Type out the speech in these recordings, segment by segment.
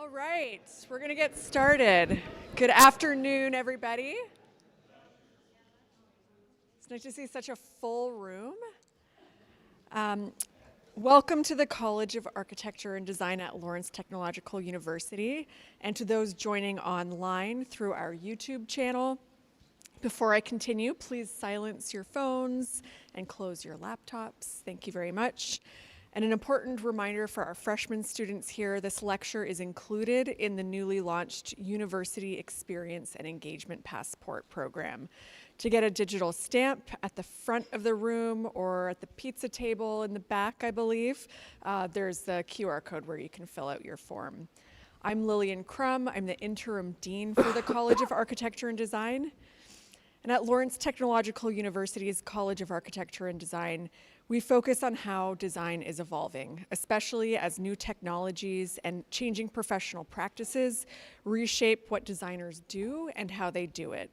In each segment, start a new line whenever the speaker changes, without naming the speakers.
All right, we're going to get started. Good afternoon, everybody. It's nice to see such a full room. Welcome to the College of Architecture and Design at Lawrence Technological University, and to those joining online through our YouTube channel. Before I continue, please silence your phones and close your laptops. Thank you very much. And an important reminder for our freshman students here, this lecture is included in the newly launched University Experience and Engagement Passport program. To get a digital stamp at the front of the room or at the pizza table in the back, I believe, there's the QR code where you can fill out your form. I'm Lillian Crum. I'm the interim dean for the College of Architecture and Design. And at Lawrence Technological University's College of Architecture and Design, we focus on how design is evolving, especially as new technologies and changing professional practices reshape what designers do and how they do it.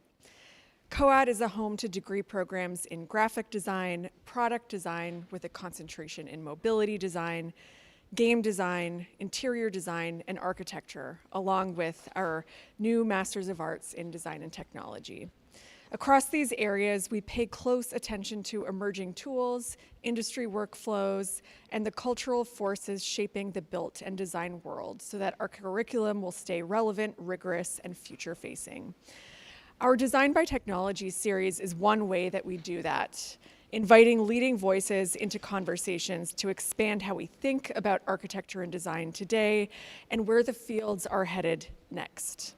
COAD is a home to degree programs in graphic design, product design with a concentration in mobility design, game design, interior design, and architecture, along with our new Masters of Arts in Design and Technology. Across these areas, we pay close attention to emerging tools, industry workflows, and the cultural forces shaping the built and design world so that our curriculum will stay relevant, rigorous, and future-facing. Our Design by Technology series is one way that we do that, inviting leading voices into conversations to expand how we think about architecture and design today and where the fields are headed next.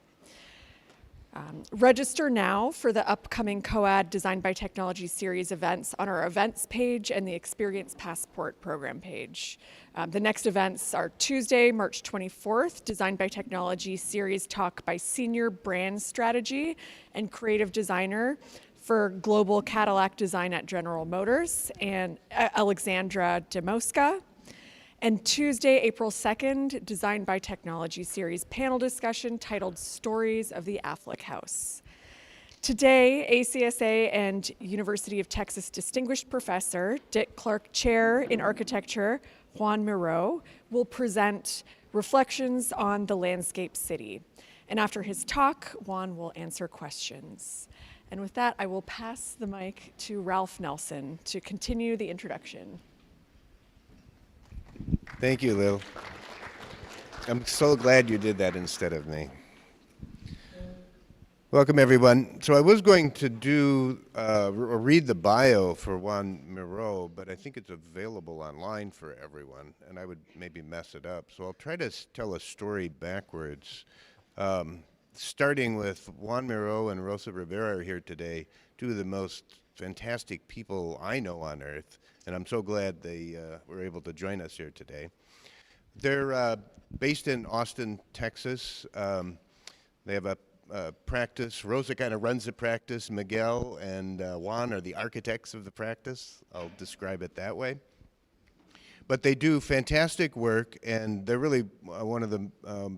Register now for the upcoming COAD Design by Technology series events on our events page and the Experience Passport program page. The next events are Tuesday, March 24th, Design by Technology series talk by Senior Brand Strategy and Creative Designer for Global Cadillac Design at General Motors, and Alexandra Demoska. And Tuesday, April 2nd, Design by Technology series panel discussion titled Stories of the Affleck House. Today, ACSA and University of Texas Distinguished Professor, Dick Clark Chair in Architecture, Juan Miró, will present reflections on the landscape city. And after his talk, Juan will answer questions. And with that, I will pass the mic to Ralph Nelson to continue the introduction.
Thank you, Lil. I'm so glad you did that instead of me. Welcome, everyone. So I was going to do read the bio for Juan Miró, but I think it's available online for everyone, and I would maybe mess it up. So I'll try to tell a story backwards, starting with Juan Miró and Rosa Rivera are here today, two of the most fantastic people I know on earth, and I'm so glad they were able to join us here today. They're based in Austin, Texas. They have a practice. Rosa kind of runs the practice. Miguel and Juan are the architects of the practice. I'll describe it that way. But they do fantastic work, and they're really one of the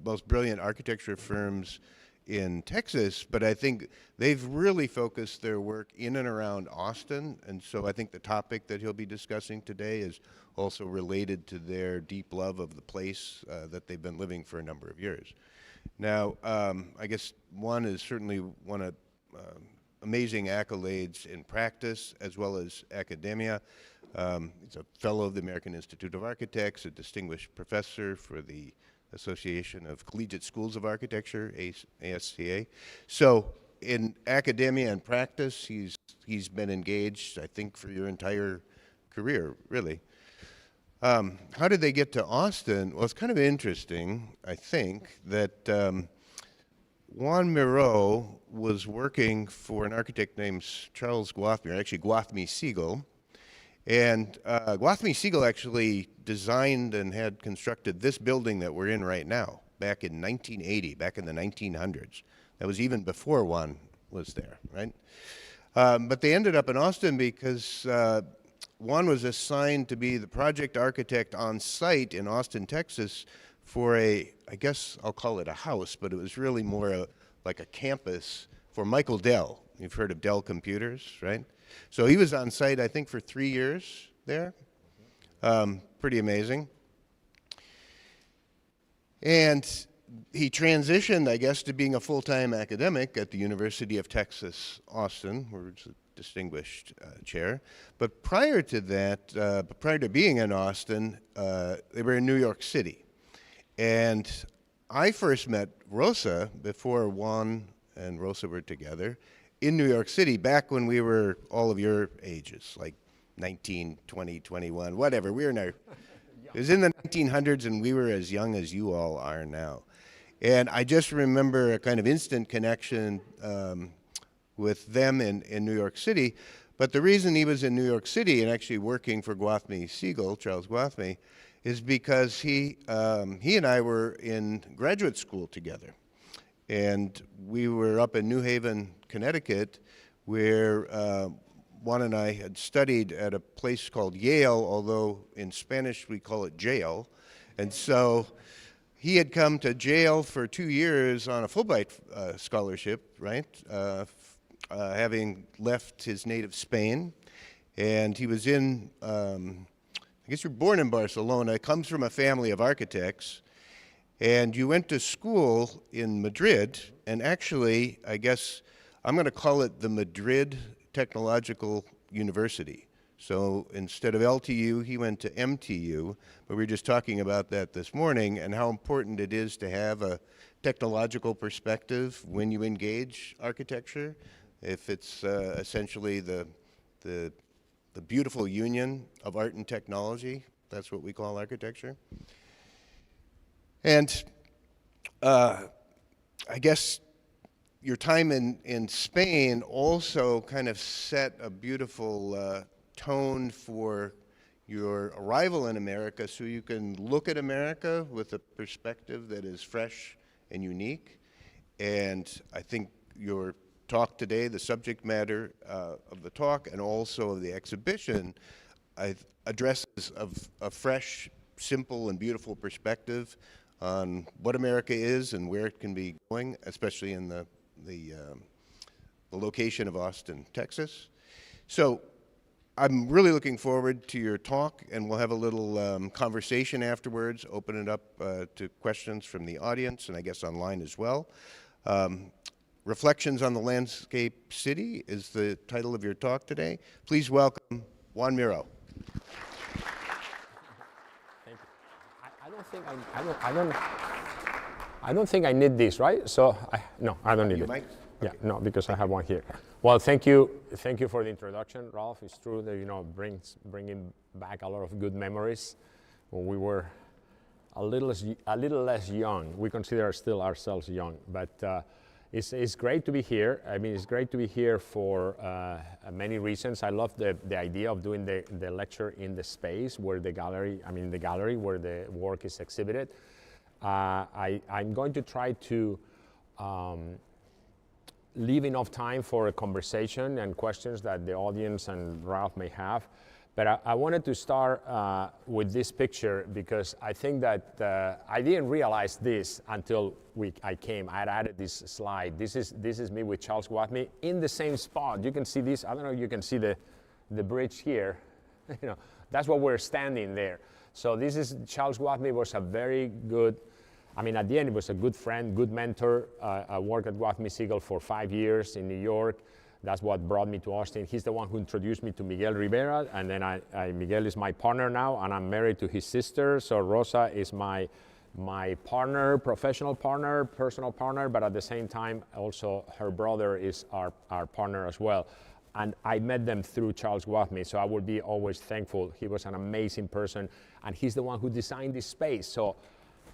most brilliant architecture firms in Texas, but I think they've really focused their work in and around Austin, and so I think the topic that he'll be discussing today is also related to their deep love of the place that they've been living for a number of years. Now, I guess one is certainly one of amazing accolades in practice as well as academia. He's a fellow of the American Institute of Architects, a distinguished professor for the Association of Collegiate Schools of Architecture, ASCA. So in academia and practice, he's been engaged, I think, for your entire career, really. How did they get to Austin? Well, it's kind of interesting, I think, that Juan Miró was working for an architect named Charles Gwathmey, actually Gwathmey Siegel. And Gwathmey Siegel actually designed and had constructed this building that we're in right now back in 1980, back in the 1900s. That was even before Juan was there, right? But they ended up in Austin because Juan was assigned to be the project architect on site in Austin, Texas for I guess I'll call it a house, but it was really more like a campus for Michael Dell. You've heard of Dell Computers, right? So he was on site, I think, for 3 years there. Pretty amazing. And he transitioned, I guess, to being a full-time academic at the University of Texas, Austin, where it's a distinguished chair. But prior to that, prior to being in Austin, they were in New York City. And I first met Rosa before Juan and Rosa were together in New York City, back when we were all of your ages, like 19, 20, 21, whatever. We were in our, it was in the 1900s, and we were as young as you all are now. And I just remember a kind of instant connection with them in New York City. But the reason he was in New York City and actually working for Gwathmey Siegel, Charles Gwathmey, is because he and I were in graduate school together. And we were up in New Haven, Connecticut, where Juan and I had studied at a place called Yale, although in Spanish we call it jail. And so he had come to jail for 2 years on a Fulbright scholarship, right? Having left his native Spain. And he was in, I guess you were born in Barcelona, comes from a family of architects. And you went to school in Madrid, and actually, I guess, I'm going to call it the Madrid Technological University. So instead of LTU, he went to MTU, but we were just talking about that this morning and how important it is to have a technological perspective when you engage architecture. If it's essentially the beautiful union of art and technology, that's what we call architecture. And I guess your time in Spain also kind of set a beautiful tone for your arrival in America, so you can look at America with a perspective that is fresh and unique. And I think your talk today, the subject matter of the talk and also of the exhibition, addresses a fresh, simple, and beautiful perspective on what America is and where it can be going, especially in the location of Austin, Texas. So I'm really looking forward to your talk, and we'll have a little conversation afterwards, open it up to questions from the audience and I guess online as well. Reflections on the Landscape City is the title of your talk today. Please welcome Juan Miró.
I don't think I need this, right? So no, I don't need it.
Might?
Yeah, no, because I have one here. Well, thank you for the introduction, Ralph. It's true that bringing back a lot of good memories when we were a little less young. We consider still ourselves young, but it's great to be here. I mean, it's great to be here for many reasons. I love the idea of doing the lecture in the space where the gallery where the work is exhibited. I'm going to try to leave enough time for a conversation and questions that the audience and Ralph may have. But I wanted to start with this picture because I think that I didn't realize this until I came. I had added this slide. This is me with Charles Gwathmey in the same spot. You can see this. I don't know if you can see the bridge here. That's what we're standing there. So this is Charles Gwathmey. Was a very good. I mean, at the end, he was a good friend, good mentor. I worked at Gwathmey Siegel for 5 years in New York. That's what brought me to Austin. He's the one who introduced me to Miguel Rivera, and then Miguel is my partner now, and I'm married to his sister. So Rosa is my partner, professional partner, personal partner, but at the same time, also her brother is our partner as well. And I met them through Charles Gwathmey, so I will be always thankful. He was an amazing person, and he's the one who designed this space. So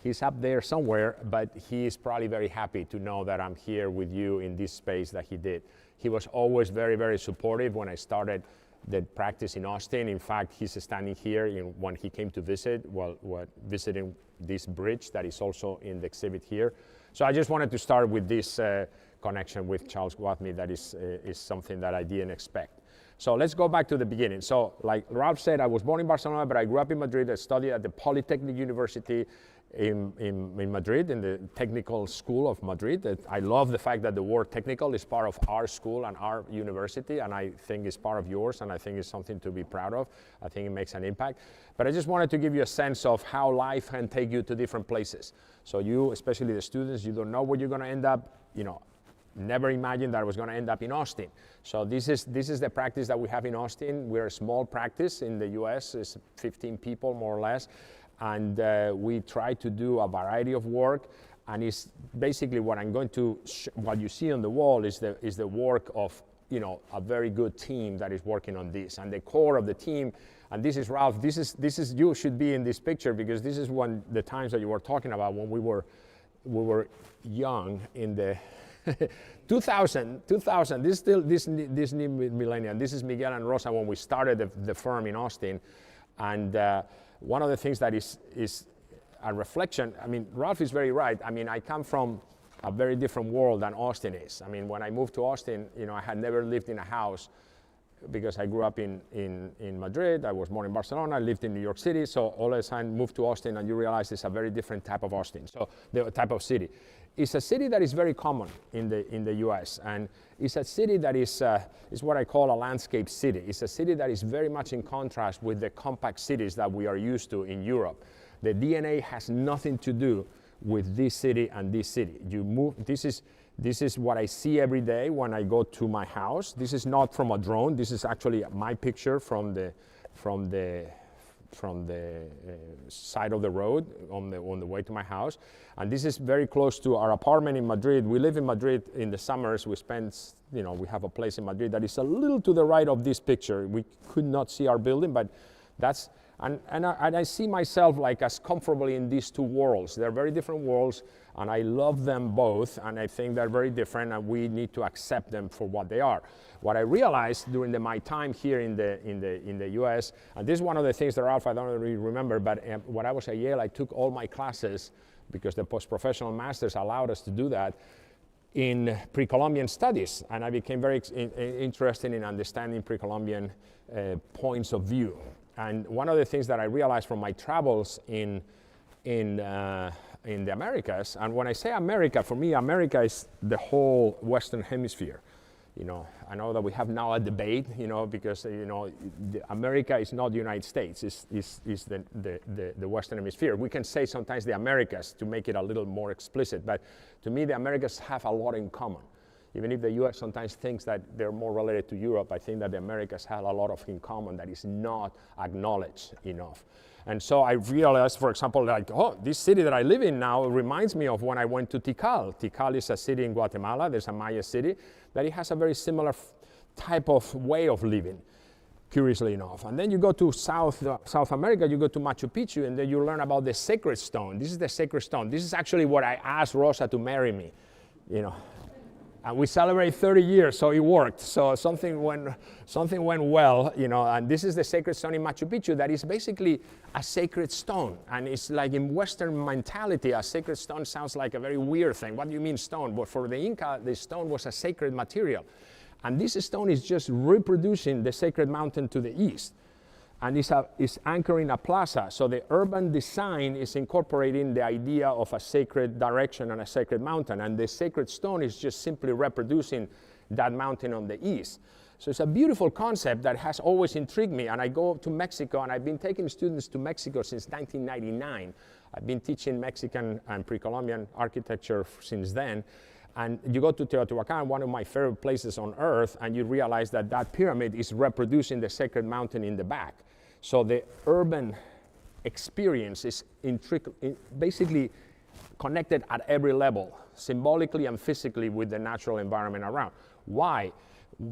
he's up there somewhere, but he is probably very happy to know that I'm here with you in this space that he did. He was always very, very supportive when I started the practice in Austin. In fact, he's standing here when he came to visit, visiting this bridge that is also in the exhibit here. So I just wanted to start with this connection with Charles Gwathmey that is something that I didn't expect. So let's go back to the beginning. So like Ralph said, I was born in Barcelona, but I grew up in Madrid. I studied at the Polytechnic University in Madrid, in the technical school of Madrid. I love the fact that the word technical is part of our school and our university, and I think it's part of yours, and I think it's something to be proud of. I think it makes an impact. But I just wanted to give you a sense of how life can take you to different places. So you, especially the students, you don't know where you're going to end up, never imagined that I was going to end up in Austin. So this is the practice that we have in Austin. We're a small practice in the US, it's 15 people more or less. And we try to do a variety of work, and it's basically what I'm going to, what you see on the wall is the work of, a very good team that is working on this. And the core of the team, and this is Ralph, this is you should be in this picture, because this is the times that you were talking about when we were young in the 2000, this new millennium. This is Miguel and Rosa when we started the firm in Austin. And one of the things that is a reflection, Ralph is very right. I come from a very different world than Austin is. When I moved to Austin, I had never lived in a house because I grew up in Madrid. I was born in Barcelona. I lived in New York City. So all of a sudden moved to Austin, and you realize it's a very different type of Austin. So the type of city. It's a city that is very common in the US, and it's a city that is what I call a landscape city. It's a city that is very much in contrast with the compact cities that we are used to in Europe. The DNA has nothing to do with this city and this city. You move, this is what I see every day when I go to my house. This is not from a drone. This is actually my picture from the side of the road on the way to my house. And this is very close to our apartment in Madrid. We live in Madrid in the summers. We spend, we have a place in Madrid that is a little to the right of this picture. We could not see our building, but that's, and I see myself like as comfortably in these two worlds. They're very different worlds, and I love them both, and I think they're very different, and we need to accept them for what they are. What I realized during my time here in the US, and this is one of the things that Ralph, I don't really remember, but when I was at Yale, I took all my classes, because the post-professional masters allowed us to do that, in pre-Columbian studies, and I became very interested in understanding pre-Columbian points of view. And one of the things that I realized from my travels in the Americas, and when I say America, for me, America is the whole Western Hemisphere. I know that we have now a debate, because America is not the United States, it's the Western Hemisphere. We can say sometimes the Americas to make it a little more explicit, but to me, the Americas have a lot in common. Even if the US sometimes thinks that they're more related to Europe, I think that the Americas have a lot of in common that is not acknowledged enough. And so I realized, for example, this city that I live in now reminds me of when I went to Tikal. Tikal is a city in Guatemala. There's a Maya city that it has a very similar type of way of living, curiously enough. And then you go to South America, you go to Machu Picchu, and then you learn about the sacred stone. This is the sacred stone. This is actually what I asked Rosa to marry me, And we celebrate 30 years, so it worked. So something went well, and this is the sacred stone in Machu Picchu that is basically a sacred stone. And it's like in Western mentality, a sacred stone sounds like a very weird thing. What do you mean stone? But for the Inca, the stone was a sacred material. And this stone is just reproducing the sacred mountain to the east. And it's anchoring a plaza. So the urban design is incorporating the idea of a sacred direction and a sacred mountain. And the sacred stone is just simply reproducing that mountain on the east. So it's a beautiful concept that has always intrigued me. And I go to Mexico, and I've been taking students to Mexico since 1999. I've been teaching Mexican and pre-Columbian architecture since then. And you go to Teotihuacan, one of my favorite places on earth, and you realize that that pyramid is reproducing the sacred mountain in the back. So the urban experience is basically connected at every level, symbolically and physically, with the natural environment around. Why?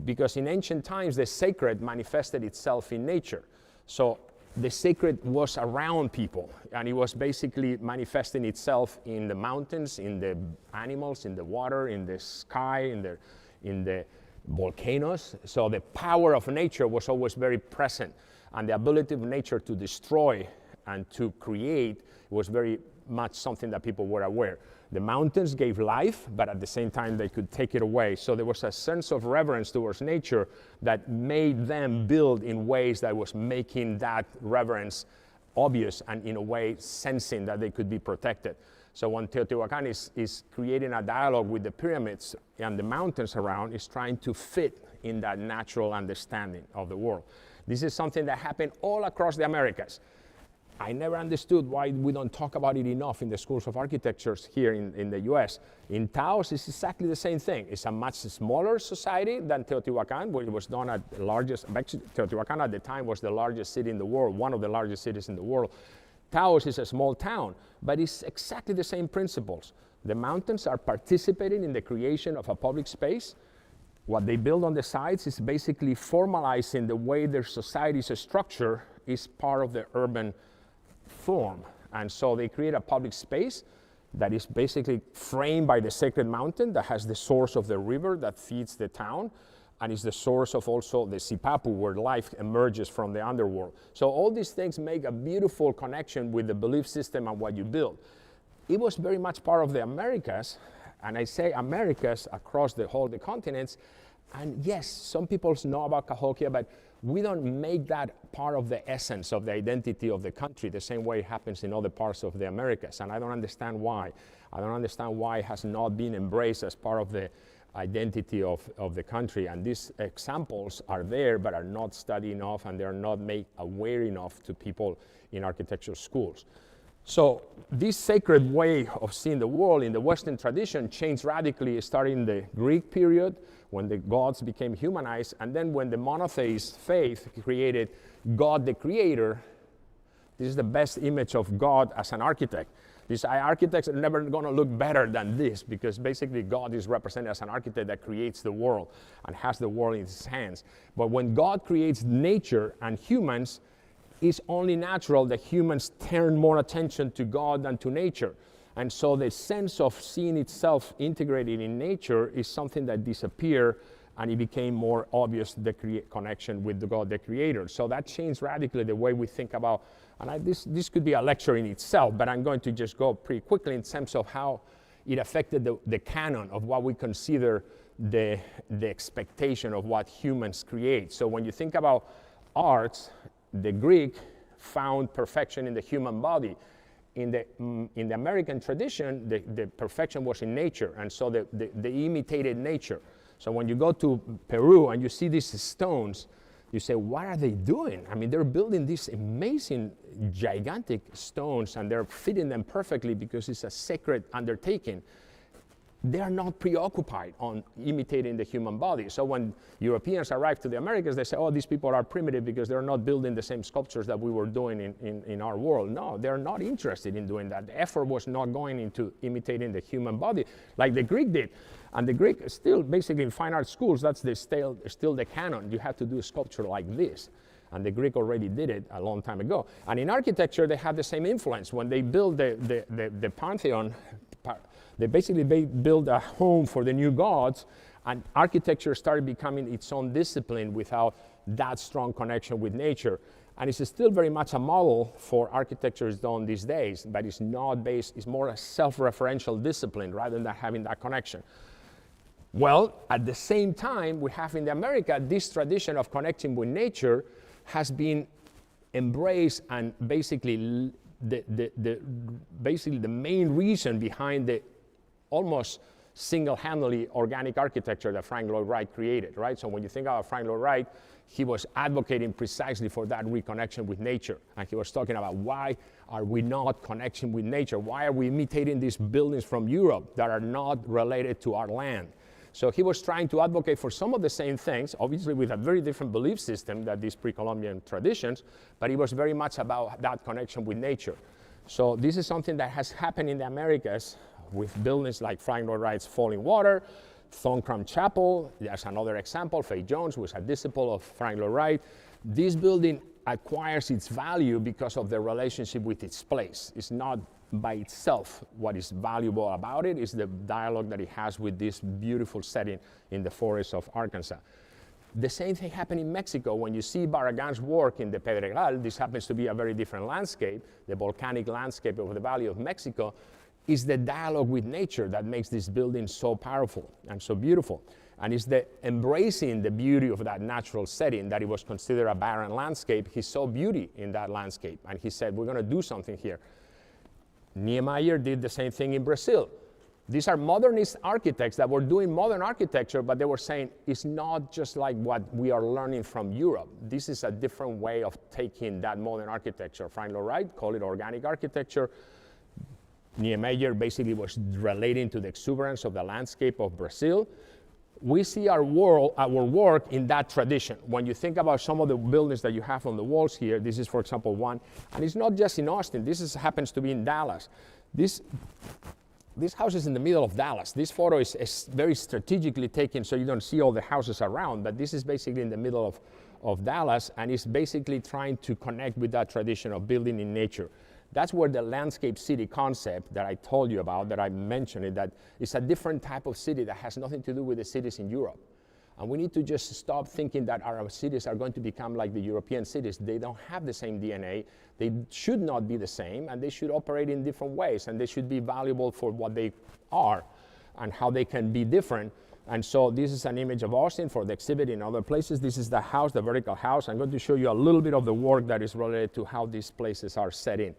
Because in ancient times, the sacred manifested itself in nature. So the sacred was around people, and it was basically manifesting itself in the mountains, in the animals, in the water, in the sky, in the volcanoes. So the power of nature was always very present, and the ability of nature to destroy and to create was very much something that people were aware. The mountains gave life, but at the same time they could take it away. So there was a sense of reverence towards nature that made them build in ways that was making that reverence obvious and in a way sensing that they could be protected. So when Teotihuacan is creating a dialogue with the pyramids and the mountains around, is trying to fit in that natural understanding of the world. This is something that happened all across the Americas. I never understood why we don't talk about it enough in the schools of architecture here in the US. In Taos, it's exactly the same thing. It's a much smaller society than Teotihuacan, where it was done at the largest, actually Teotihuacan at the time was the largest city in the world, one of the largest cities in the world. Taos is a small town, but it's exactly the same principles. The mountains are participating in the creation of a public space. What they build on the sides is basically formalizing the way their society's structure is part of the urban form. And so they create a public space that is basically framed by the sacred mountain that has the source of the river that feeds the town and is the source of also the Sipapu where life emerges from the underworld. So all these things make a beautiful connection with the belief system and what you build. It was very much part of the Americas, and I say Americas across the continents. And yes, some people know about Cahokia, but we don't make that part of the essence of the identity of the country the same way it happens in other parts of the Americas. And I don't understand why. I don't understand why it has not been embraced as part of the identity of the country. And these examples are there, but are not studied enough, and they're not made aware enough to people in architecture schools. So this sacred way of seeing the world in the Western tradition changed radically starting in the Greek period, when the gods became humanized, and then when the monotheist faith created God the Creator. This is the best image of God as an architect. These architects are never going to look better than this, because basically God is represented as an architect that creates the world and has the world in his hands. But when God creates nature and humans, it's only natural that humans turn more attention to God than to nature. And so the sense of seeing itself integrated in nature is something that disappeared, and it became more obvious, the connection with the God, the Creator. So that changed radically the way we think about, and this could be a lecture in itself, but I'm going to just go pretty quickly in terms of how it affected the canon of what we consider the expectation of what humans create. So when you think about arts, the Greek found perfection in the human body. In the American tradition, the perfection was in nature, and so they imitated nature. So when you go to Peru and you see these stones, you say, what are they doing? I mean, they're building these amazing, gigantic stones, and they're fitting them perfectly because it's a sacred undertaking. They are not preoccupied on imitating the human body. So when Europeans arrive to the Americas, they say, oh, these people are primitive because they're not building the same sculptures that we were doing in our world. No, they're not interested in doing that. The effort was not going into imitating the human body like the Greek did. And the Greek still, basically in fine art schools, that's still the canon. You have to do a sculpture like this. And the Greek already did it a long time ago. And in architecture, they have the same influence. When they build the Pantheon, they basically build a home for the new gods, and architecture started becoming its own discipline without that strong connection with nature. And it's still very much a model for architecture is done these days, but it's not based, it's more a self-referential discipline rather than having that connection. Well, at the same time, we have in the America, this tradition of connecting with nature has been embraced, and basically the main reason behind the almost single-handedly organic architecture that Frank Lloyd Wright created, right? So when you think about Frank Lloyd Wright, he was advocating precisely for that reconnection with nature. And he was talking about why are we not connecting with nature? Why are we imitating these buildings from Europe that are not related to our land? So he was trying to advocate for some of the same things, obviously with a very different belief system than these pre-Columbian traditions, but it was very much about that connection with nature. So this is something that has happened in the Americas with buildings like Frank Lloyd Wright's Falling Water, Thorncroft Chapel. There's another example, Faye Jones was a disciple of Frank Lloyd Wright. This building acquires its value because of the relationship with its place. It's not by itself what is valuable about it, is the dialogue that it has with this beautiful setting in the forests of Arkansas. The same thing happened in Mexico. When you see Barragan's work in the Pedregal, this happens to be a very different landscape. The volcanic landscape of the Valley of Mexico is the dialogue with nature that makes this building so powerful and so beautiful. And it's the embracing the beauty of that natural setting that it was considered a barren landscape. He saw beauty in that landscape, and he said, we're going to do something here. Niemeyer did the same thing in Brazil. These are modernist architects that were doing modern architecture, but they were saying it's not just like what we are learning from Europe. This is a different way of taking that modern architecture. Frank Lloyd Wright called it organic architecture. Niemeyer basically was relating to the exuberance of the landscape of Brazil. We see our work in that tradition. When you think about some of the buildings that you have on the walls here, this is, for example, one, and it's not just in Austin. This happens to be in Dallas. This house is in the middle of Dallas. This photo is very strategically taken so you don't see all the houses around, but this is basically in the middle of Dallas, and it's basically trying to connect with that tradition of building in nature. That's where the landscape city concept that I told you about, that I mentioned it, that it's a different type of city that has nothing to do with the cities in Europe. And we need to just stop thinking that our cities are going to become like the European cities. They don't have the same DNA. They should not be the same, and they should operate in different ways, and they should be valuable for what they are and how they can be different. And so this is an image of Austin for the exhibit in other places. This is the house, the vertical house. I'm going to show you a little bit of the work that is related to how these places are set in.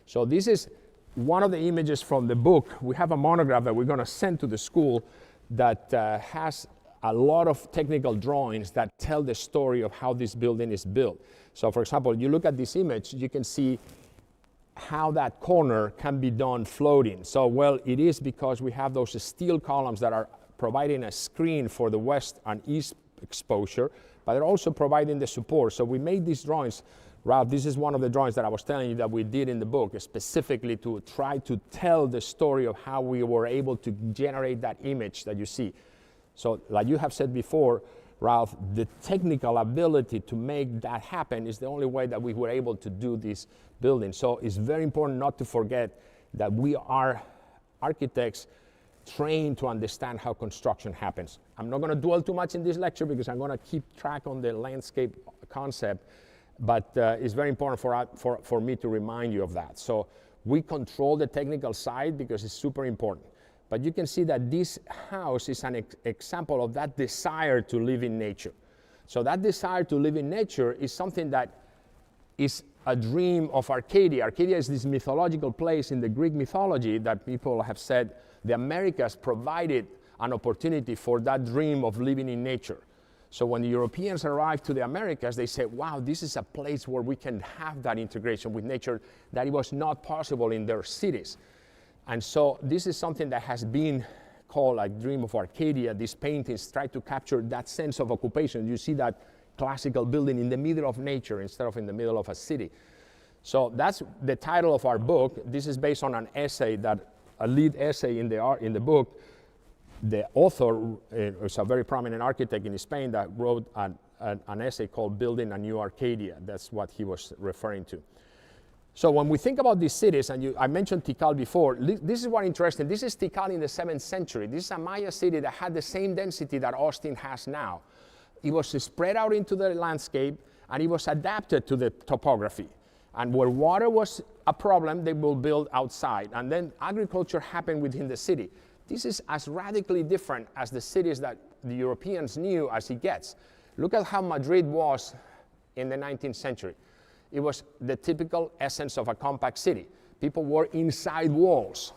So this is one of the images from the book. We have a monograph that we're going to send to the school that has a lot of technical drawings that tell the story of how this building is built. So for example, you look at this image, you can see how that corner can be done floating. So well, it is because we have those steel columns that are providing a screen for the west and east exposure, but they're also providing the support. So we made these drawings. Ralph, this is one of the drawings that I was telling you that we did in the book, specifically to try to tell the story of how we were able to generate that image that you see. So like you have said before, Ralph, the technical ability to make that happen is the only way that we were able to do this building. So it's very important not to forget that we are architects trained to understand how construction happens. I'm not going to dwell too much in this lecture because I'm going to keep track on the landscape concept. But it's very important for me to remind you of that. So we control the technical side because it's super important. But you can see that this house is an example of that desire to live in nature. So that desire to live in nature is something that is a dream of Arcadia. Arcadia is this mythological place in the Greek mythology that people have said the Americas provided an opportunity for that dream of living in nature. So when the Europeans arrived to the Americas, they said, wow, this is a place where we can have that integration with nature that it was not possible in their cities. And so this is something that has been called a dream of Arcadia. These paintings try to capture that sense of occupation. You see that classical building in the middle of nature instead of in the middle of a city. So that's the title of our book. This is based on an essay, a lead essay in the book. The author is a very prominent architect in Spain that wrote an essay called Building a New Arcadia. That's what he was referring to. So when we think about these cities, and I mentioned Tikal before, this is what interesting. This is Tikal in the 7th century. This is a Maya city that had the same density that Austin has now. It was spread out into the landscape, and it was adapted to the topography. And where water was a problem, they will build outside. And then agriculture happened within the city. This is as radically different as the cities that the Europeans knew as it gets. Look at how Madrid was in the 19th century. It was the typical essence of a compact city. People were inside walls.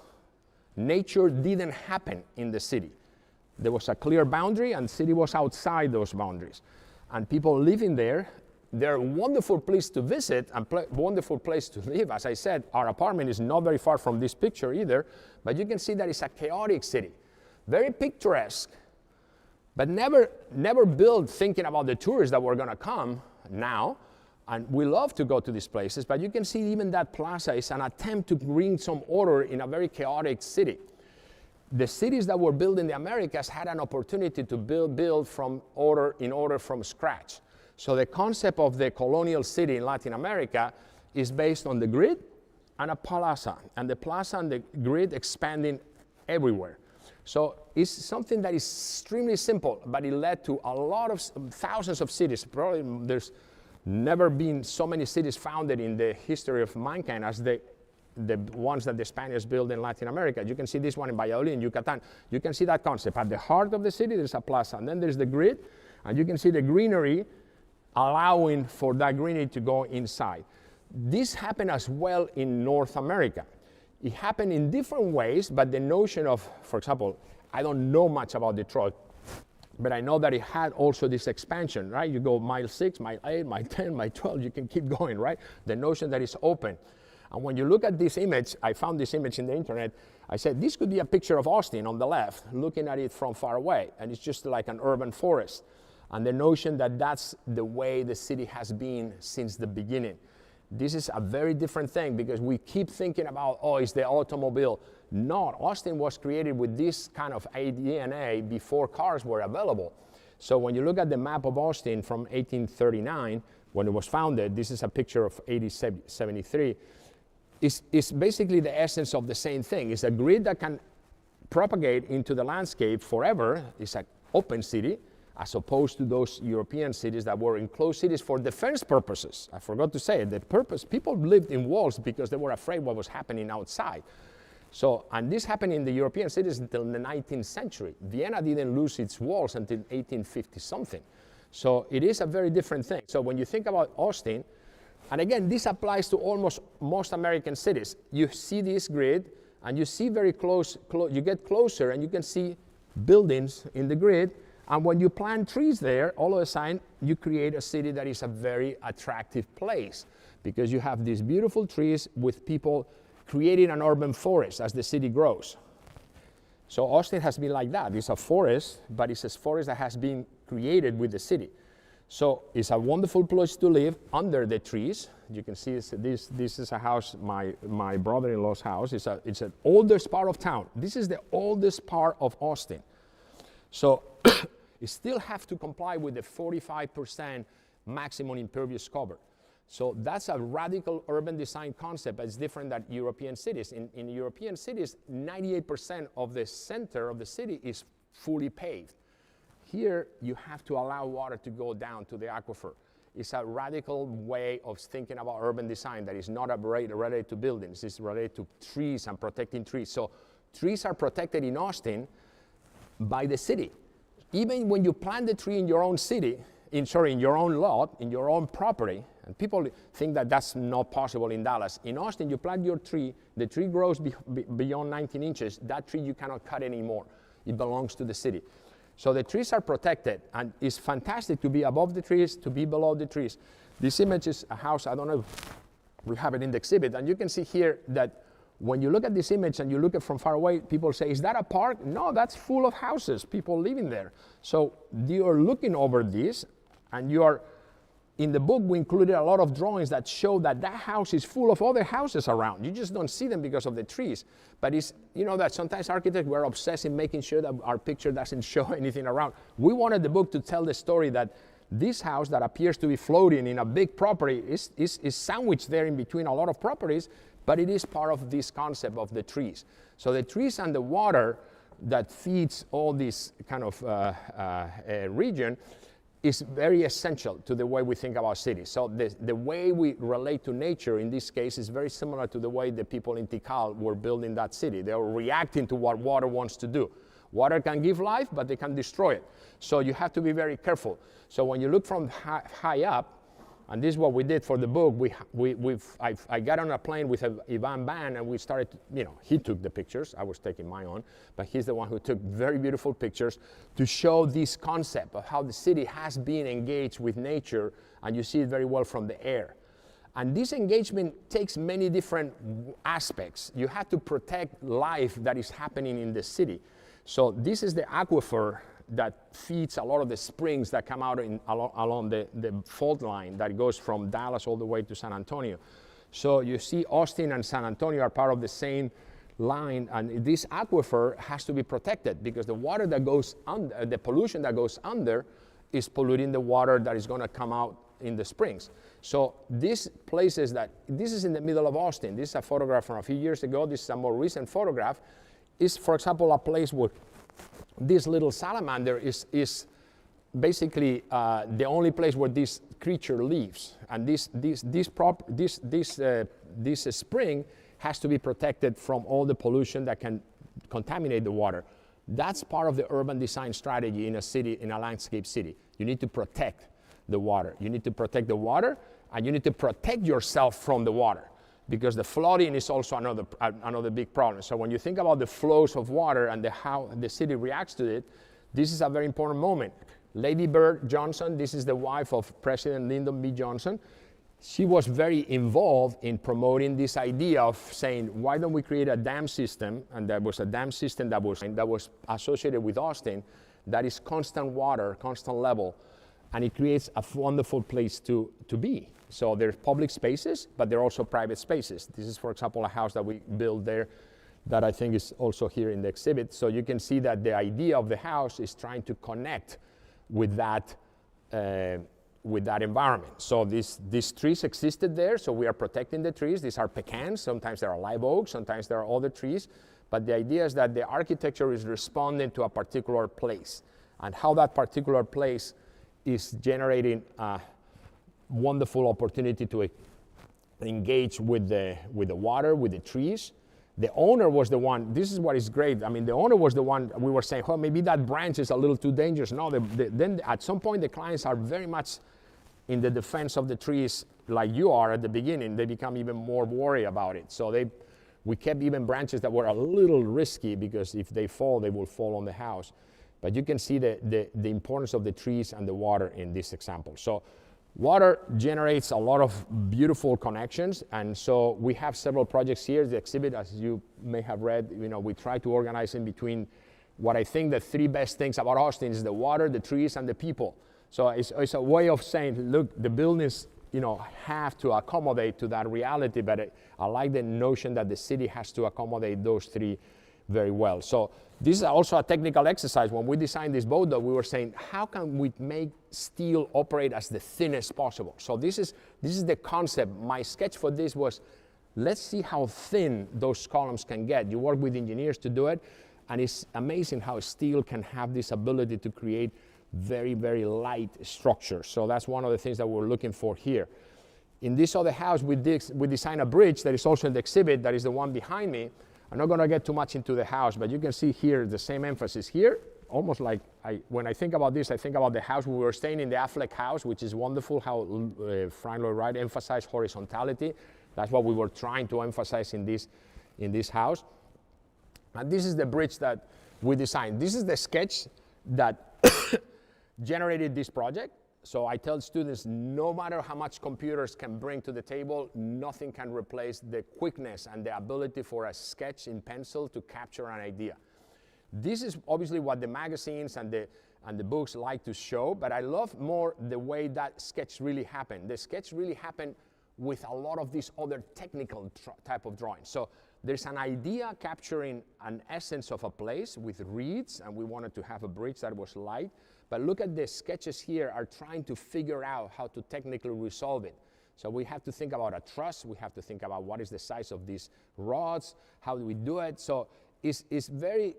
Nature didn't happen in the city. There was a clear boundary, and the city was outside those boundaries. And people living there, they're a wonderful place to visit and wonderful place to live. As I said, our apartment is not very far from this picture either, but you can see that it's a chaotic city, very picturesque, but never built thinking about the tourists that were going to come now. And we love to go to these places, but you can see even that plaza is an attempt to bring some order in a very chaotic city. The cities that were built in the Americas had an opportunity to build from order from scratch. So the concept of the colonial city in Latin America is based on the grid and a plaza, and the plaza and the grid expanding everywhere. So it's something that is extremely simple, but it led to a lot of thousands of cities. Probably there's never been so many cities founded in the history of mankind as the the ones that the Spaniards built in Latin America. You can see this one in Valladolid, Yucatan. You can see that concept. At the heart of the city, there's a plaza, and then there's the grid, and you can see the greenery allowing for that greenery to go inside. This happened as well in North America. It happened in different ways, but the notion of, for example, I don't know much about Detroit, but I know that it had also this expansion, right? You go mile 6, mile 8, mile 10, mile 12, you can keep going, right? The notion that it's open. And when you look at this image, I found this image in the internet, I said, this could be a picture of Austin on the left, looking at it from far away, and it's just like an urban forest. And the notion that that's the way the city has been since the beginning. This is a very different thing because we keep thinking about, oh, it's the automobile. No, Austin was created with this kind of DNA before cars were available. So when you look at the map of Austin from 1839, when it was founded, this is a picture of 1873, it's basically the essence of the same thing. It's a grid that can propagate into the landscape forever. It's an open city, as opposed to those European cities that were enclosed cities for defense purposes. I forgot to say it, the purpose, people lived in walls because they were afraid what was happening outside. So, and this happened in the European cities until the 19th century. Vienna didn't lose its walls until 1850 something. So it is a very different thing. So when you think about Austin, and again, this applies to almost most American cities. You see this grid and you see very close, you get closer and you can see buildings in the grid. And when you plant trees there, all of a sudden, you create a city that is a very attractive place because you have these beautiful trees with people creating an urban forest as the city grows. So Austin has been like that. It's a forest, but it's a forest that has been created with the city. So it's a wonderful place to live under the trees. You can see this is a house, my brother-in-law's house. It's an oldest part of town. This is the oldest part of Austin. So you still have to comply with the 45% maximum impervious cover. So that's a radical urban design concept that's different than European cities. In European cities, 98% of the center of the city is fully paved. Here, you have to allow water to go down to the aquifer. It's a radical way of thinking about urban design that is not related to buildings, it's related to trees and protecting trees. So trees are protected in Austin by the city. Even when you plant the tree in your own city, in your own lot, in your own property, and people think that that's not possible in Dallas. In Austin, you plant your tree, the tree grows beyond 19 inches, that tree you cannot cut anymore. It belongs to the city. So the trees are protected, and it's fantastic to be above the trees, to be below the trees. This image is a house, I don't know if we have it in the exhibit, and you can see here that when you look at this image and you look at it from far away, people say, is that a park? No, that's full of houses, people living there. So you're looking over this, and you are, in the book, we included a lot of drawings that show that that house is full of other houses around. You just don't see them because of the trees. But it's, you know that sometimes architects, we're obsessed in making sure that our picture doesn't show anything around. We wanted the book to tell the story that this house that appears to be floating in a big property is sandwiched there in between a lot of properties, but it is part of this concept of the trees. So the trees and the water that feeds all this kind of region is very essential to the way we think about cities. So the way we relate to nature in this case is very similar to the way the people in Tikal were building that city. They were reacting to what water wants to do. Water can give life, but they can destroy it. So you have to be very careful. So when you look from high up, and this is what we did for the book, I got on a plane with Ivan Ban and we started, he took the pictures, I was taking my own, but he's the one who took very beautiful pictures to show this concept of how the city has been engaged with nature, and you see it very well from the air. And this engagement takes many different aspects. You have to protect life that is happening in the city. So this is the aquifer that feeds a lot of the springs that come out along the fault line that goes from Dallas all the way to San Antonio. So you see Austin and San Antonio are part of the same line, and this aquifer has to be protected because the water that goes under, the pollution that goes under is polluting the water that is going to come out in the springs. So these places this is in the middle of Austin. This is a photograph from a few years ago. This is a more recent photograph. Is, for example, a place where this little salamander is basically the only place where this creature lives. And this spring has to be protected from all the pollution that can contaminate the water. That's part of the urban design strategy in a city, in a landscape city. You need to protect the water. You need to protect the water, and you need to protect yourself from the water, because the flooding is also another big problem. So when you think about the flows of water and how the city reacts to it, this is a very important moment. Lady Bird Johnson, this is the wife of President Lyndon B. Johnson. She was very involved in promoting this idea of saying, why don't we create a dam system? And there was a dam system that was associated with Austin that is constant water, constant level, and it creates a wonderful place to be. So there's public spaces, but there are also private spaces. This is, for example, a house that we built there that I think is also here in the exhibit. So you can see that the idea of the house is trying to connect with that environment. So these trees existed there, so we are protecting the trees. These are pecans, sometimes there are live oaks, sometimes there are other trees, but the idea is that the architecture is responding to a particular place, and how that particular place is generating a wonderful opportunity to engage with the water, with the trees. The owner was the one, this is what is great, I mean, the owner was the one, we were saying, well, maybe that branch is a little too dangerous. No, then at some point the clients are very much in the defense of the trees like you are at the beginning. They become even more worried about it. So we kept even branches that were a little risky, because if they fall, they will fall on the house. But you can see the importance of the trees and the water in this example. So water generates a lot of beautiful connections, and so we have several projects here. The exhibit, as you may have read, we try to organize in between what I think the three best things about Austin is the water, the trees, and the people. So it's a way of saying, look, the buildings, have to accommodate to that reality, but I like the notion that the city has to accommodate those three very well. So this is also a technical exercise. When we designed this boat, though, we were saying, how can we make steel operate as the thinnest possible? So this is the concept. My sketch for this was, let's see how thin those columns can get. You work with engineers to do it, and it's amazing how steel can have this ability to create very, very light structures. So that's one of the things that we're looking for here. In this other house, we designed a bridge that is also in the exhibit, that is the one behind me. I'm not going to get too much into the house, but you can see here the same emphasis here. Almost like when I think about this, I think about the house. We were staying in the Affleck house, which is wonderful how Frank Lloyd Wright emphasized horizontality. That's what we were trying to emphasize in this house. And this is the bridge that we designed. This is the sketch that generated this project. So I tell students, no matter how much computers can bring to the table, nothing can replace the quickness and the ability for a sketch in pencil to capture an idea. This is obviously what the magazines and the books like to show, but I love more the way that sketch really happened. The sketch really happened with a lot of these other technical type of drawings. So there's an idea capturing an essence of a place with reeds, and we wanted to have a bridge that was light. But look at the sketches here are trying to figure out how to technically resolve it. So we have to think about a truss. We have to think about what is the size of these rods. How do we do it? So it's very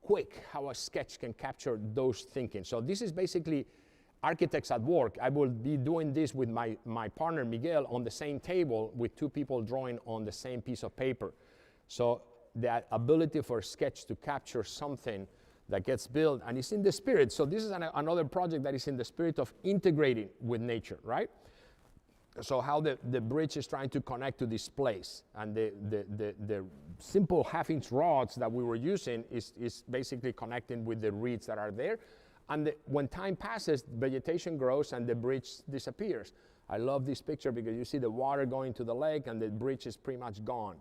quick how a sketch can capture those thinking. So this is basically architects at work. I will be doing this with my partner Miguel on the same table with two people drawing on the same piece of paper. So that ability for a sketch to capture something that gets built, and it's in the spirit. So this is another project that is in the spirit of integrating with nature, right? So how the bridge is trying to connect to this place, and the simple half-inch rods that we were using is basically connecting with the reeds that are there. And when time passes, vegetation grows and the bridge disappears. I love this picture because you see the water going to the lake and the bridge is pretty much gone.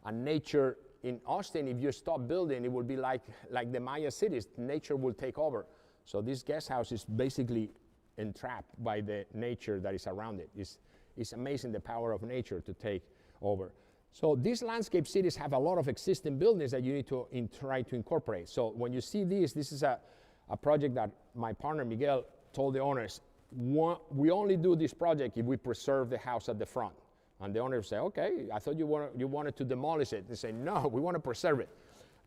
And nature in Austin, if you stop building, it will be like the Maya cities. Nature will take over. So this guest house is basically entrapped by the nature that is around it. It's amazing the power of nature to take over. So these landscape cities have a lot of existing buildings that you need to try to incorporate. So when you see this is a project that my partner Miguel told the owners, we only do this project if we preserve the house at the front. And the owner say, okay, I thought you wanted to demolish it. They say, no, we want to preserve it.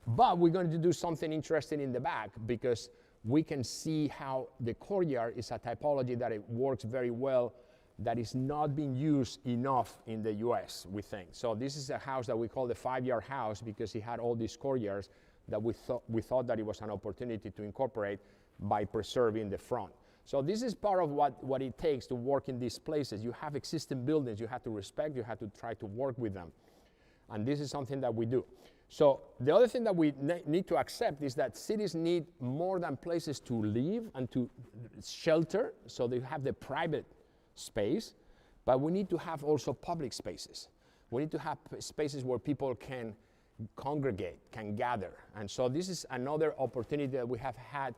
But we're going to do something interesting in the back because we can see how the courtyard is a typology that it works very well that is not being used enough in the US, we think. So this is a house that we call the 5-yard house because it had all these courtyards that we thought that it was an opportunity to incorporate by preserving the front. So this is part of what it takes to work in these places. You have existing buildings you have to respect, you have to try to work with them. And this is something that we do. So the other thing that we need to accept is that cities need more than places to live and to shelter, so they have the private space, but we need to have also public spaces. We need to have spaces where people can congregate, can gather. And so this is another opportunity that we have had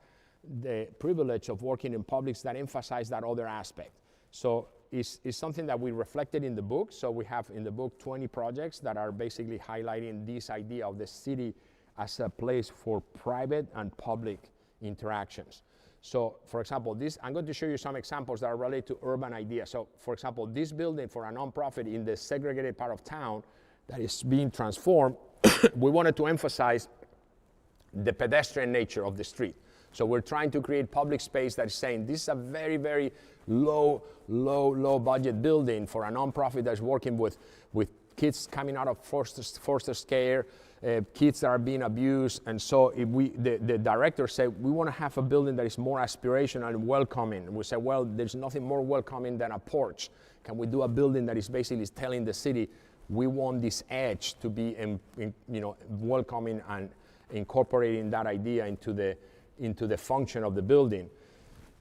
the privilege of working in publics that emphasize that other aspect. So it's something that we reflected in the book. So we have in the book 20 projects that are basically highlighting this idea of the city as a place for private and public interactions. So for example, I'm going to show you some examples that are related to urban ideas. So for example, this building for a nonprofit in the segregated part of town that is being transformed, we wanted to emphasize the pedestrian nature of the street. So we're trying to create public space that is saying this is a very, very low budget building for a nonprofit that's working with kids coming out of foster care, kids that are being abused. And so if the director said, we want to have a building that is more aspirational and welcoming. And we said, well, there's nothing more welcoming than a porch. Can we do a building that is basically telling the city, we want this edge to be welcoming and incorporating that idea into the function of the building.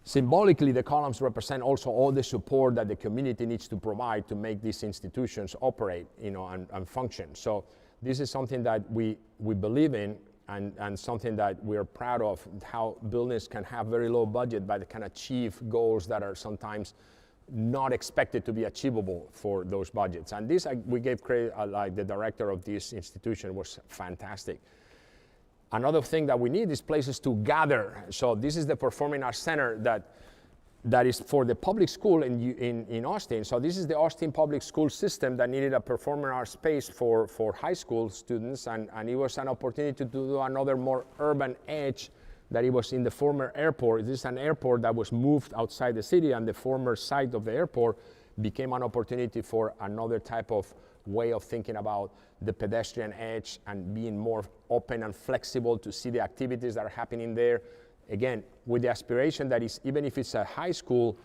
Symbolically, the columns represent also all the support that the community needs to provide to make these institutions operate, and function. So this is something that we believe in, and something that we are proud of, how buildings can have very low budget but can achieve goals that are sometimes not expected to be achievable for those budgets. And this, we gave credit, like the director of this institution was fantastic. Another thing that we need is places to gather. So this is the Performing Arts Center that is for the public school in Austin. So this is the Austin public school system that needed a performing arts space for high school students, and it was an opportunity to do another more urban edge that it was in the former airport. This is an airport that was moved outside the city, and the former site of the airport became an opportunity for another type of way of thinking about the pedestrian edge and being more open and flexible to see the activities that are happening there. Again, with the aspiration that is, even if it's a high school,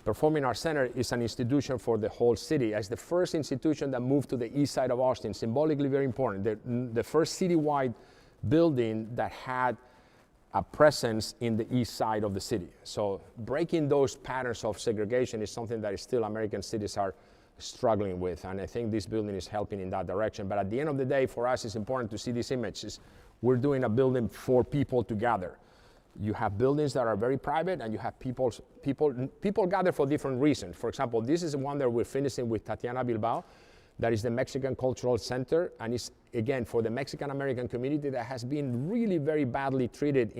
Performing Arts Center is an institution for the whole city. As the first institution that moved to the east side of Austin, symbolically very important. The first citywide building that had a presence in the east side of the city. So breaking those patterns of segregation is something that still American cities are struggling with, and I think this building is helping in that direction. But at the end of the day, for us, it's important to see these images. We're doing a building for people to gather. You have buildings that are very private, and you have people gather for different reasons. For example, this is one that we're finishing with Tatiana Bilbao, that is the Mexican Cultural Center, and it's, again, for the Mexican-American community that has been really very badly treated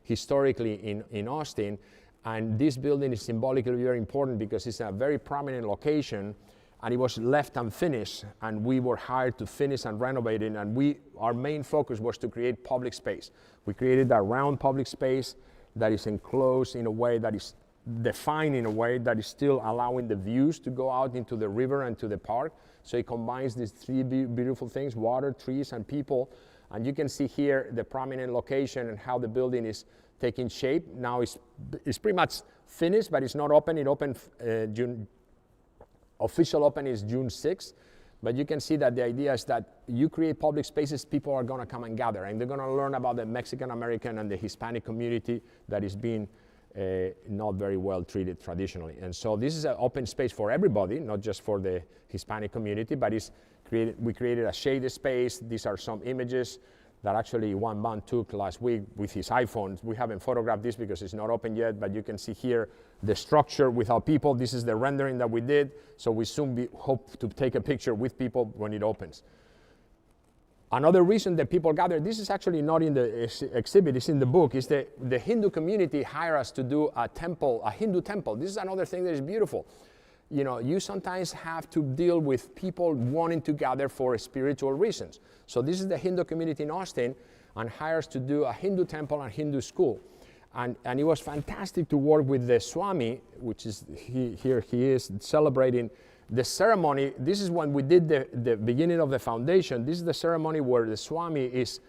historically in Austin. And this building is symbolically very important because it's a very prominent location, and it was left unfinished, and we were hired to finish and renovate it, and our main focus was to create public space. We created a round public space that is enclosed in a way that is defined in a way that is still allowing the views to go out into the river and to the park. So it combines these three beautiful things: water, trees, and people. And you can see here the prominent location and how the building is taking shape. Now it's pretty much finished, but it's not open. It opened official open is June 6th. But you can see that the idea is that you create public spaces, people are gonna come and gather, and they're gonna learn about the Mexican-American and the Hispanic community that is being not very well treated traditionally. And so this is an open space for everybody, not just for the Hispanic community, but we created a shaded space. These are some images that actually Juan took last week with his iPhone. We haven't photographed this because it's not open yet, but you can see here the structure without people. This is the rendering that we did, so we soon hope to take a picture with people when it opens. Another reason that people gather, this is actually not in the exhibit, it's in the book, is the Hindu community hired us to do a Hindu temple. This is another thing that is beautiful. You sometimes have to deal with people wanting to gather for spiritual reasons. So this is the Hindu community in Austin, and hires to do a Hindu temple and Hindu school. And it was fantastic to work with the Swami, which is here he is celebrating the ceremony. This is when we did the beginning of the foundation. This is the ceremony where the Swami is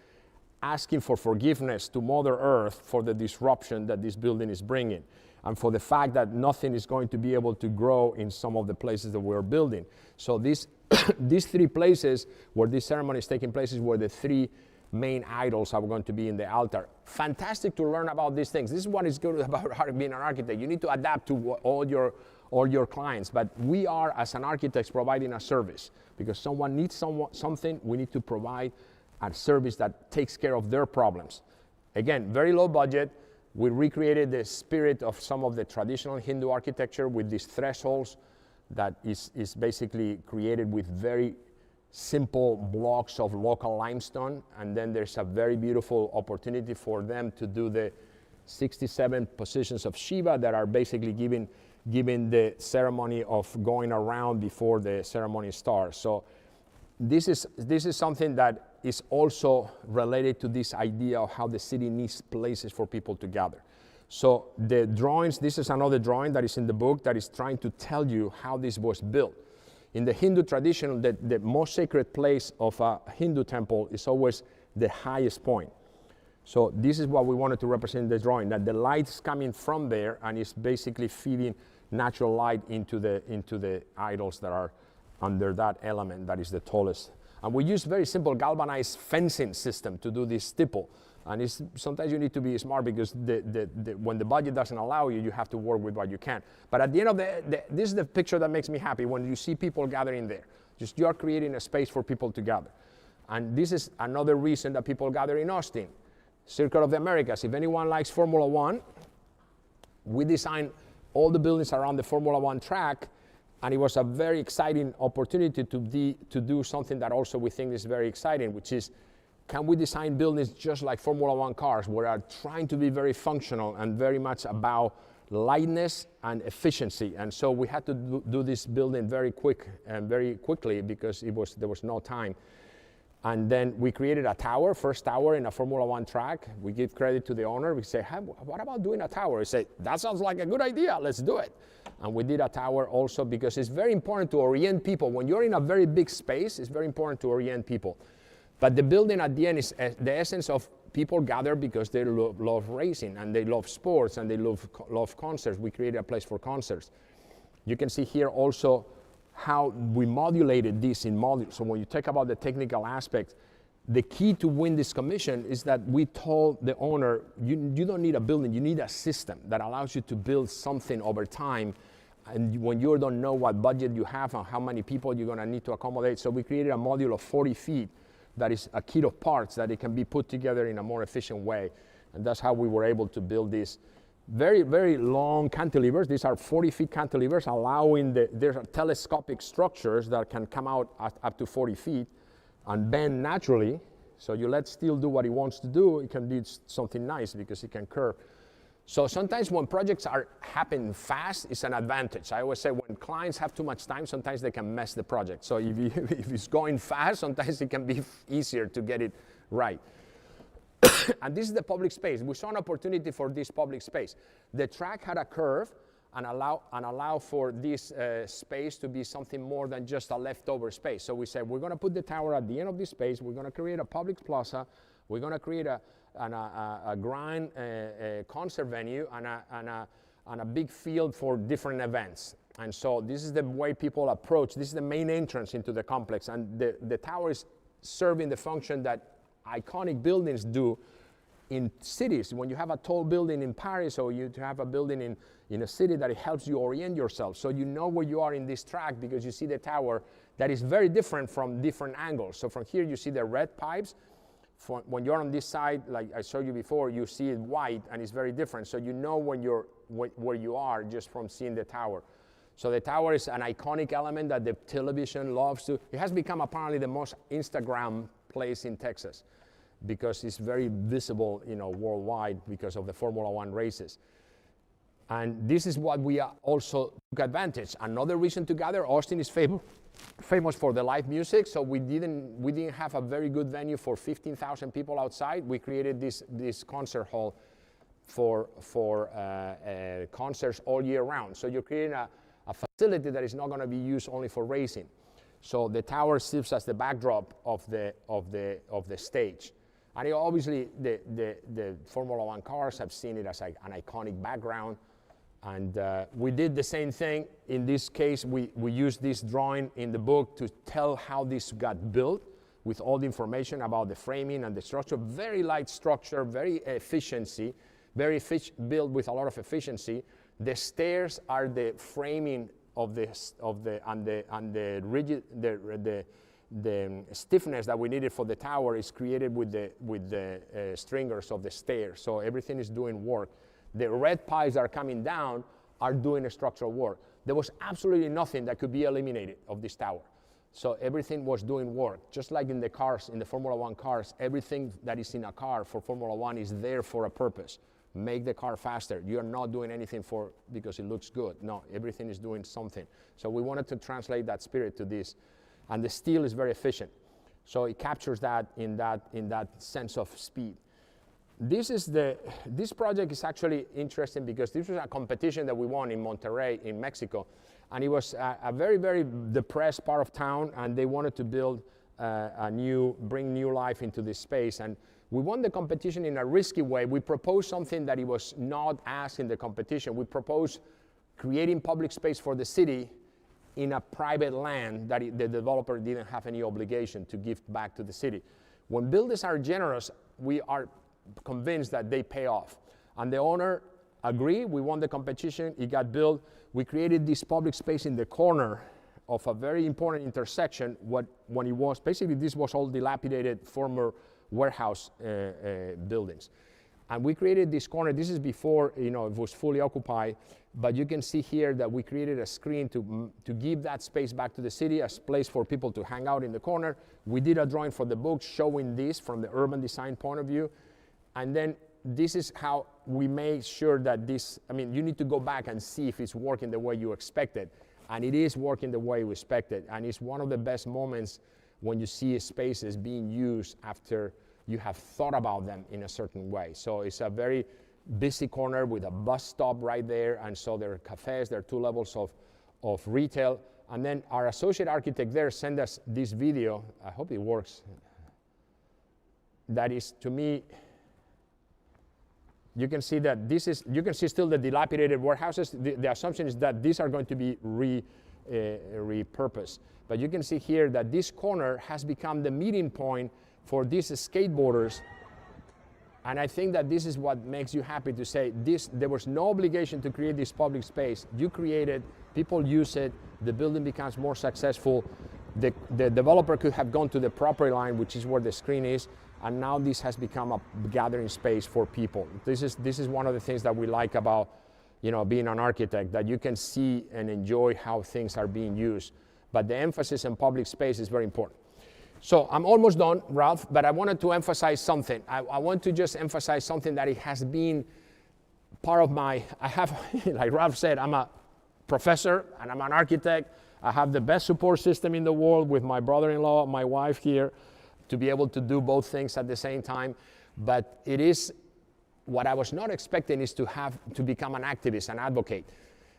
asking for forgiveness to Mother Earth for the disruption that this building is bringing, and for the fact that nothing is going to be able to grow in some of the places that we're building. So these 3 places where this ceremony is taking place is where the 3 main idols are going to be in the altar. Fantastic to learn about these things. This is what is good about being an architect. You need to adapt to all your clients, but we are, as an architect, providing a service, because someone needs something. We need to provide a service that takes care of their problems. Again, very low budget. We recreated the spirit of some of the traditional Hindu architecture with these thresholds that is basically created with very simple blocks of local limestone, and then there's a very beautiful opportunity for them to do the 67 positions of Shiva that are basically giving the ceremony of going around before the ceremony starts. So this is something that is also related to this idea of how the city needs places for people to gather. So the drawings, this is another drawing that is in the book that is trying to tell you how this was built. In the Hindu tradition, the most sacred place of a Hindu temple is always the highest point. So this is what we wanted to represent in the drawing, that the light's coming from there and is basically feeding natural light into the idols that are under that element that is the tallest. And we use very simple galvanized fencing system to do this stipple. And sometimes you need to be smart, because when the budget doesn't allow you, you have to work with what you can. But at the end of this is the picture that makes me happy, when you see people gathering there. Just you are creating a space for people to gather. And this is another reason that people gather in Austin. Circle of the Americas. If anyone likes Formula One, we designed all the buildings around the Formula One track, and it was a very exciting opportunity to do something that also we think is very exciting, which is, can we design buildings just like Formula One cars, where are trying to be very functional and very much about lightness and efficiency? And so we had to do this building very quickly, because there was no time. And then we created a tower, first tower in a Formula One track. We give credit to the owner. We say, hey, what about doing a tower? He said, that sounds like a good idea, let's do it. And we did a tower also, because it's very important to orient people. When you're in a very big space, it's very important to orient people. But the building at the end is the essence of people gather because they love racing, and they love sports, and they love concerts. We created a place for concerts. You can see here also how we modulated this in modules. So when you talk about the technical aspect, the key to win this commission is that we told the owner, you don't need a building, you need a system that allows you to build something over time. And when you don't know what budget you have and how many people you're gonna need to accommodate. So we created a module of 40 feet that is a kit of parts that it can be put together in a more efficient way. And that's how we were able to build these very, very long cantilevers. These are 40 feet cantilevers, allowing there are telescopic structures that can come out up to 40 feet and bend naturally. So you let steel do what it wants to do, it can do something nice because it can curve. So sometimes when projects happen fast, it's an advantage. I always say when clients have too much time, sometimes they can mess the project. So if it's going fast, sometimes it can be easier to get it right. And this is the public space. We saw an opportunity for this public space. The track had a curve and allow for this space to be something more than just a leftover space. So we said, we're gonna put the tower at the end of this space, we're gonna create a public plaza, we're gonna create a grand concert venue and a big field for different events. And so this is the way people approach. This is the main entrance into the complex, and the tower is serving the function that iconic buildings do in cities. When you have a tall building in Paris, or you have a building in a city, that it helps you orient yourself, so you know where you are in this track because you see the tower that is very different from different angles. So from here you see the red pipes. When you're on this side, like I showed you before, you see it white and it's very different. So you know where you are just from seeing the tower. So the tower is an iconic element that the television loves to. It has become apparently the most Instagram place in Texas because it's very visible, worldwide because of the Formula One races. And this is what we also took advantage. Another reason to gather, Austin is famous for the live music, so we didn't have a very good venue for 15,000 people outside. We created this concert hall concerts all year round. So you're creating a facility that is not going to be used only for racing. So the tower serves as the backdrop of the stage. And obviously, the Formula One cars have seen it as an iconic background. And we did the same thing. In this case, we used this drawing in the book to tell how this got built, with all the information about the framing and the structure. Very light structure, very built with a lot of efficiency. The stairs are the framing of the stiffness that we needed for the tower is created with the stringers of the stairs. So everything is doing work. The red piles that are coming down are doing structural work. There was absolutely nothing that could be eliminated of this tower. So everything was doing work. Just like in the cars, in the Formula One cars, everything that is in a car for Formula One is there for a purpose. Make the car faster. You're not doing anything because it looks good. No, everything is doing something. So we wanted to translate that spirit to this. And the steel is very efficient. So it captures that in that sense of speed. This project is actually interesting because this was a competition that we won in Monterrey in Mexico. And it was a very, very depressed part of town, and they wanted to build bring new life into this space. And we won the competition in a risky way. We proposed something that it was not asked in the competition. We proposed creating public space for the city in a private land that the developer didn't have any obligation to give back to the city. When builders are generous, we are convinced that they pay off. And the owner agreed. We won the competition. It got built. We created this public space in the corner of a very important intersection. When it was, basically this was all dilapidated former warehouse buildings. And we created this corner. This is before it was fully occupied. But you can see here that we created a screen to give that space back to the city as a place for people to hang out in the corner. We did a drawing for the book showing this from the urban design point of view. And then this is how we made sure that you need to go back and see if it's working the way you expected. And it is working the way we expected. And it's one of the best moments when you see spaces being used after you have thought about them in a certain way. So it's a very busy corner with a bus stop right there. And so there are cafes, there are 2 levels of retail. And then our associate architect there sent us this video. I hope it works. That is, to me, you can see that you can see still the dilapidated warehouses. The assumption is that these are going to be repurposed. But you can see here that this corner has become the meeting point for these skateboarders. And I think that this is what makes you happy to say there was no obligation to create this public space. You create it, people use it, the building becomes more successful. The developer could have gone to the property line, which is where the screen is, and now this has become a gathering space for people. This is one of the things that we like about being an architect, that you can see and enjoy how things are being used. But the emphasis on public space is very important. So I'm almost done, Ralph, but I wanted to emphasize something. I want to just emphasize something that it has been part of like Ralph said, I'm a professor and I'm an architect. I have the best support system in the world with my brother-in-law, my wife here, to be able to do both things at the same time. But it is, what I was not expecting is to become an activist, an advocate.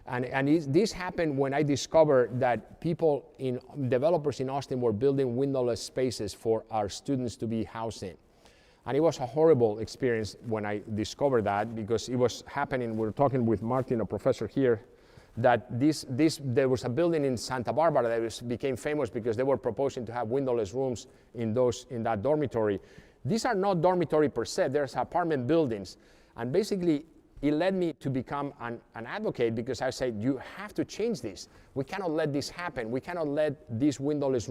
And this happened when I discovered that developers in Austin were building windowless spaces for our students to be housed in. And it was a horrible experience when I discovered that, because it was happening. We were talking with Martin, a professor here, that there was a building in Santa Barbara that became famous because they were proposing to have windowless rooms in that dormitory. These are not dormitory per se, there's apartment buildings. And basically, it led me to become an advocate, because I said, you have to change this. We cannot let this happen. We cannot let these windowless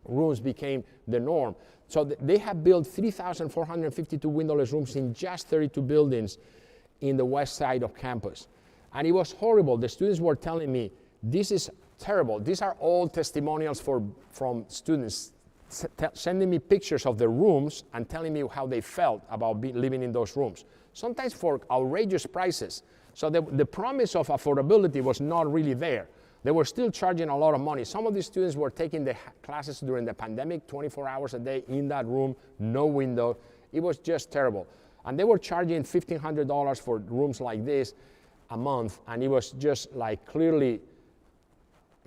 rooms become the norm. So they have built 3,452 windowless rooms in just 32 buildings in the west side of campus. And it was horrible. The students were telling me, this is terrible. These are all testimonials from students sending me pictures of the rooms and telling me how they felt about living in those rooms, sometimes for outrageous prices. So the promise of affordability was not really there. They were still charging a lot of money. Some of these students were taking the classes during the pandemic, 24 hours a day in that room, no window. It was just terrible. And they were charging $1,500 for rooms like this a month, and it was just like clearly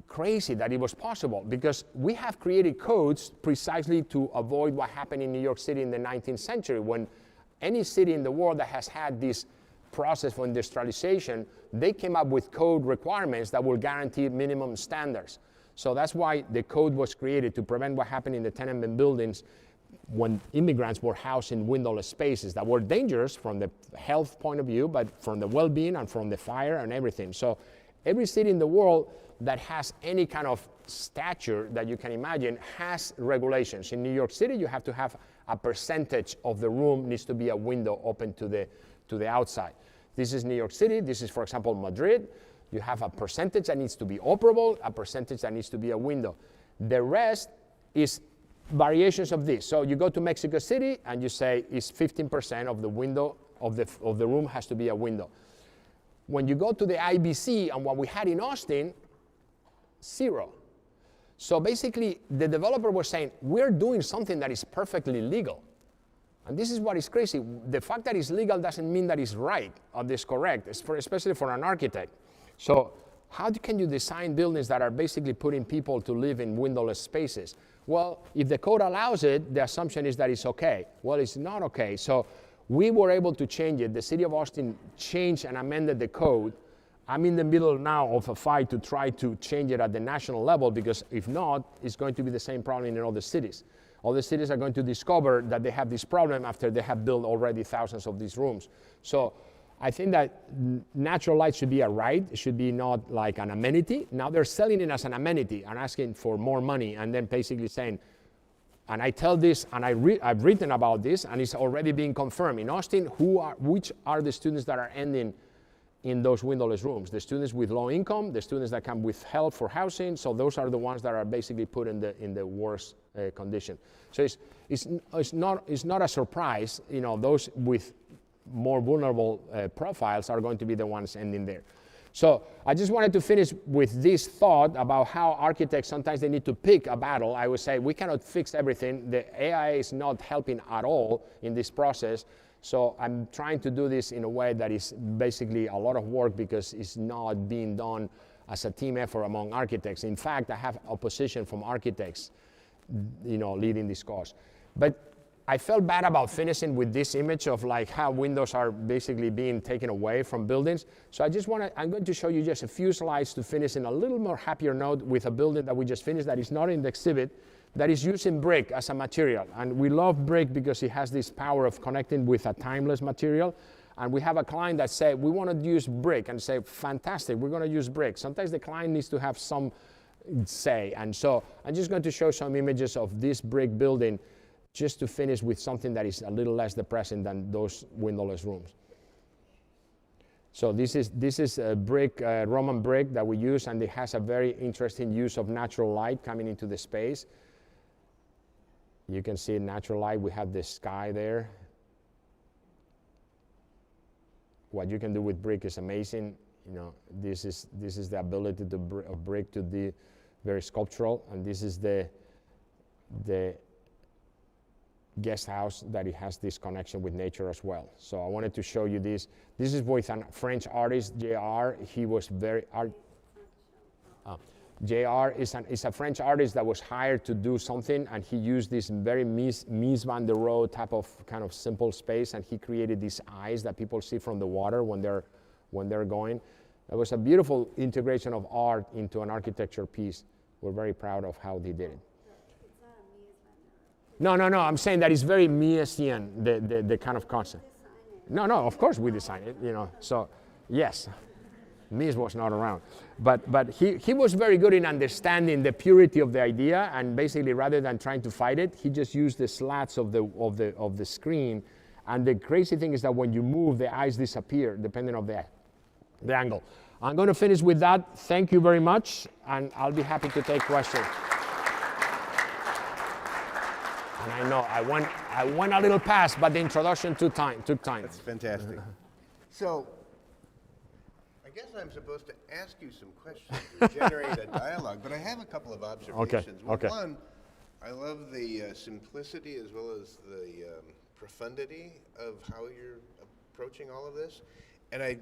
crazy that it was possible, because we have created codes precisely to avoid what happened in New York City in the 19th century, when any city in the world that has had this process for industrialization, they came up with code requirements that will guarantee minimum standards. So that's why the code was created, to prevent what happened in the tenement buildings when immigrants were housed in windowless spaces that were dangerous from the health point of view, but from the well-being and from the fire and everything. So every city in the world that has any kind of stature that you can imagine has regulations. In New York City, you have to have a percentage of the room needs to be a window open to the outside. This is New York City. This is, for example, Madrid. You have a percentage that needs to be operable, a percentage that needs to be a window. The rest is variations of this. So you go to Mexico City and you say it's 15% of the window of the room has to be a window. When you go to the IBC and what we had in Austin, 0. So basically, the developer was saying, we're doing something that is perfectly legal. And this is what is crazy. The fact that it's legal doesn't mean that it's right or it's correct, especially for an architect. So how can you design buildings that are basically putting people to live in windowless spaces? Well, if the code allows it, the assumption is that it's okay. Well, it's not okay. So we were able to change it. The city of Austin changed and amended the code. I'm in the middle now of a fight to try to change it at the national level, because if not, it's going to be the same problem in all the cities. All the cities are going to discover that they have this problem after they have built already thousands of these rooms. So I think that natural light should be a right. It should be not like an amenity. Now they're selling it as an amenity and asking for more money, and then basically saying, and I tell this, and I've written about this, and it's already being confirmed. In Austin, which are the students that are ending in those windowless rooms? The students with low income, the students that come with help for housing. So those are the ones that are basically put in the worst condition. So it's not a surprise. You know, those with more vulnerable profiles are going to be the ones ending there. So I just wanted to finish with this thought about how architects, sometimes they need to pick a battle. I would say we cannot fix everything. The AI is not helping at all in this process. So I'm trying to do this in a way that is basically a lot of work, because it's not being done as a team effort among architects. In fact, I have opposition from architects, you know, leading this cause. But I felt bad about finishing with this image of like how windows are basically being taken away from buildings. So I'm going to show you just a few slides to finish in a little more happier note with a building that we just finished that is not in the exhibit, that is using brick as a material. And we love brick because it has this power of connecting with a timeless material. And we have a client that said, we want to use brick, and say, fantastic, we're going to use brick. Sometimes the client needs to have some say. And so I'm just going to show some images of this brick building, just to finish with something that is a little less depressing than those windowless rooms. So this is a brick, Roman brick that we use, and it has a very interesting use of natural light coming into the space. You can see natural light. We have the sky there. What you can do with brick is amazing. You know, this is the ability of brick to be very sculptural, and this is the guest house that it has this connection with nature as well. So I wanted to show you this. This is with a French artist, JR. He was very JR is a French artist that was hired to do something, and he used this very Mies van der Rohe type of kind of simple space, and he created these eyes that people see from the water when they're going. It was a beautiful integration of art into an architecture piece. We're very proud of how they did it. No, I'm saying that it's very Miesian, the kind of concept. No, of course we designed it, you know. So, yes, Mies was not around. But he was very good in understanding the purity of the idea, and basically rather than trying to fight it, he just used the slats of the screen. And the crazy thing is that when you move, the eyes disappear depending on the angle. I'm going to finish with that. Thank you very much, and I'll be happy to take questions. And I know I went a little past, but the introduction took time.
That's fantastic. So, I guess I'm supposed to ask you some questions to generate a dialogue, but I have a couple of observations.
Okay.
One, I love the simplicity as well as the profundity of how you're approaching all of this. And I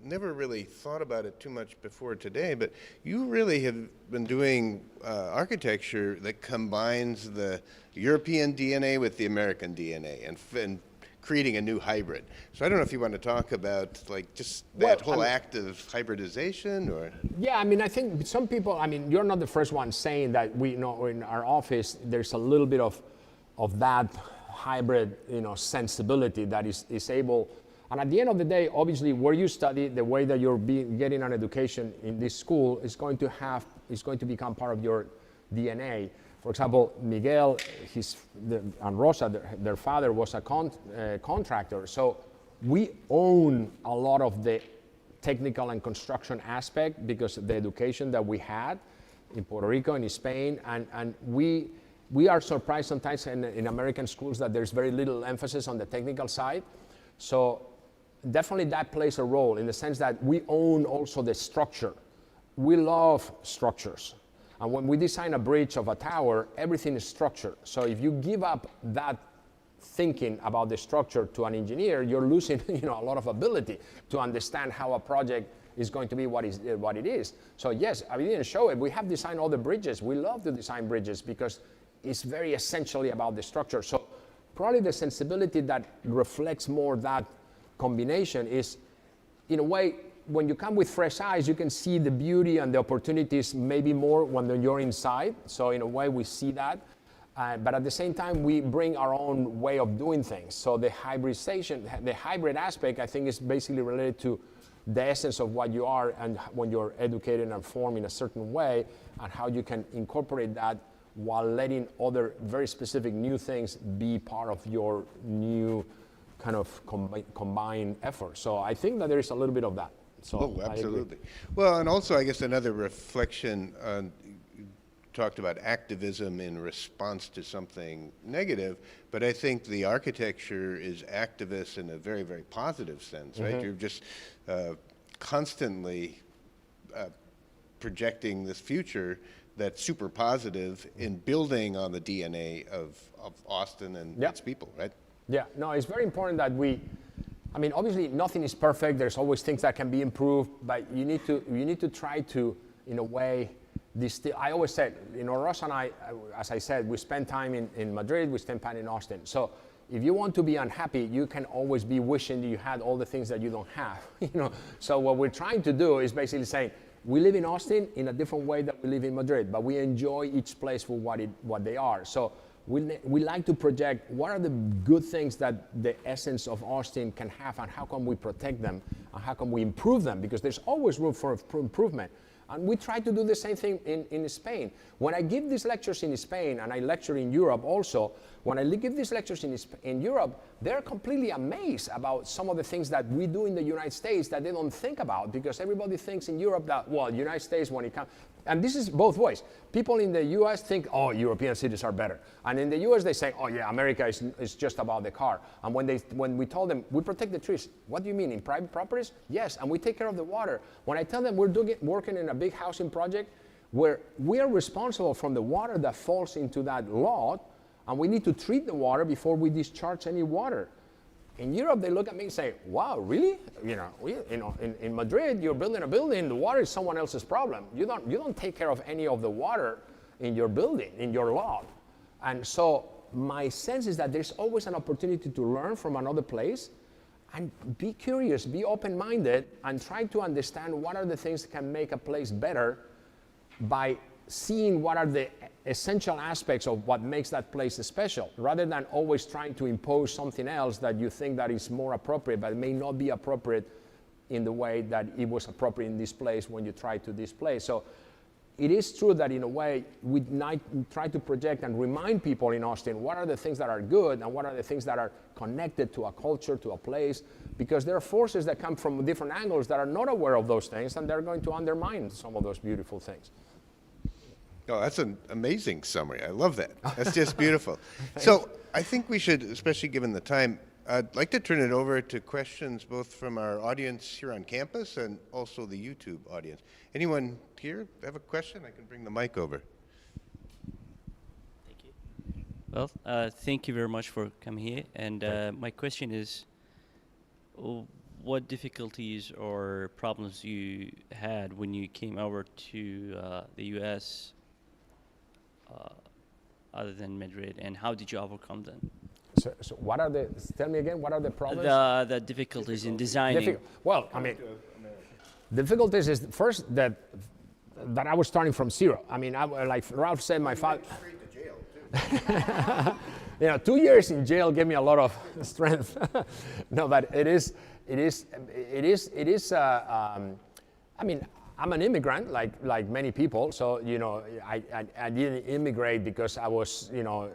never really thought about it too much before today, but you really have been doing architecture that combines the European DNA with the American DNA and creating a new hybrid. So I don't know if you want to talk about like just that whole act of hybridization or.
Yeah, I mean, I think some people, I mean, you're not the first one saying that we, you know, in our office, there's a little bit of that hybrid, you know, sensibility that is able, and at the end of the day, obviously, where you study, the way that you're getting an education in this school is going to become part of your DNA. For example, Miguel, and Rosa, their father was a contractor. So we own a lot of the technical and construction aspect because of the education that we had in Puerto Rico and in Spain. And we are surprised sometimes in American schools that there's very little emphasis on the technical side. So definitely that plays a role in the sense that we own also the structure. We love structures. And when we design a bridge of a tower, everything is structured. So if you give up that thinking about the structure to an engineer, you're losing, you know, a lot of ability to understand how a project is going to be what it is. So yes, I didn't show it. We have designed all the bridges. We love to design bridges because it's very essentially about the structure. So probably the sensibility that reflects more that combination is, in a way, when you come with fresh eyes, you can see the beauty and the opportunities maybe more when you're inside. So in a way, we see that. But at the same time, we bring our own way of doing things. So the hybridization, the hybrid aspect, I think is basically related to the essence of what you are and when you're educated and formed in a certain way and how you can incorporate that while letting other very specific new things be part of your new kind of combined effort. So I think that there is a little bit of that. So
oh, absolutely. Well, and also I guess another reflection on, you talked about activism in response to something negative, but I think the architecture is activist in a very, very positive sense, right? You're just constantly projecting this future that's super positive in building on the DNA of Austin and its people, right?
Yeah, no, it's very important that I mean, obviously nothing is perfect. There's always things that can be improved, but you need to try to, in a way, distill. I always said, you know, Ross and I, as I said, we spend time in Madrid, we spend time in Austin. So if you want to be unhappy, you can always be wishing that you had all the things that you don't have, you know. So what we're trying to do is basically saying, we live in Austin in a different way that we live in Madrid, but we enjoy each place for what they are. So we like to project what are the good things that the essence of Austin can have and how can we protect them and how can we improve them, because there's always room for improvement. And we try to do the same thing in Spain. When I give these lectures in Spain, and I lecture in Europe also, when I give these lectures in Europe, they're completely amazed about some of the things that we do in the United States that they don't think about, because everybody thinks in Europe that, well, United States, when it comes, and this is both ways. People in the US think, oh, European cities are better. And in the US, they say, oh yeah, America is just about the car. And when we told them, we protect the trees. What do you mean, in private properties? Yes, and we take care of the water. When I tell them we're working in a big housing project where we are responsible from the water that falls into that lot, and we need to treat the water before we discharge any water. In Europe, they look at me and say, wow, really? You know, in Madrid, you're building a building, the water is someone else's problem. You don't take care of any of the water in your building, in your lot. And so my sense is that there's always an opportunity to learn from another place and be curious, be open-minded, and try to understand what are the things that can make a place better by seeing what are the essential aspects of what makes that place special, rather than always trying to impose something else that you think that is more appropriate, but it may not be appropriate in the way that it was appropriate in this place when you try to this place. So it is true that in a way, we try to project and remind people in Austin what are the things that are good and what are the things that are connected to a culture, to a place, because there are forces that come from different angles that are not aware of those things, and they're going to undermine some of those beautiful things.
Oh, that's an amazing summary. I love that. That's just beautiful. So I think we should, especially given the time, I'd like to turn it over to questions both from our audience here on campus and also the YouTube audience. Anyone here have a question? I can bring the mic over.
Thank you. Well, thank you very much for coming here. And my question is, what difficulties or problems you had when you came over to the U.S. Other than Madrid, and how did you overcome them?
So what are the? Tell me again. What are the problems?
The difficulties in designing.
Well, I mean, difficulties is first that I was starting from zero. I mean, like Ralph said, my father.
Straight to jail, too.
You know, 2 years in jail gave me a lot of strength. No, but it is. I mean, I'm an immigrant, like many people. So you know, I didn't immigrate because I was, you know,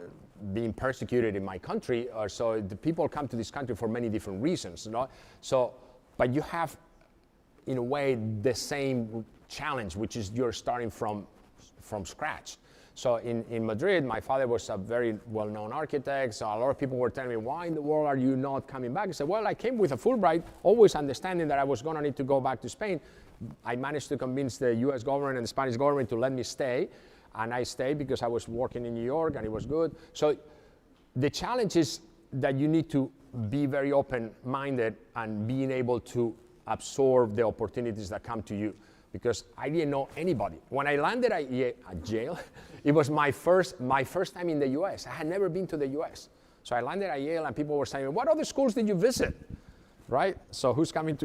being persecuted in my country. Or so the people come to this country for many different reasons, you know. So, but you have, in a way, the same challenge, which is you're starting from scratch. So in Madrid, my father was a very well-known architect, so a lot of people were telling me, why in the world are you not coming back? I said, well, I came with a Fulbright, always understanding that I was gonna need to go back to Spain. I managed to convince the US government and the Spanish government to let me stay, and I stayed because I was working in New York and it was good. So the challenge is that you need to be very open-minded and being able to absorb the opportunities that come to you, because I didn't know anybody. When I landed at Yale, it was my first time in the US. I had never been to the US. So I landed at Yale and people were saying, what other schools did you visit? Right? So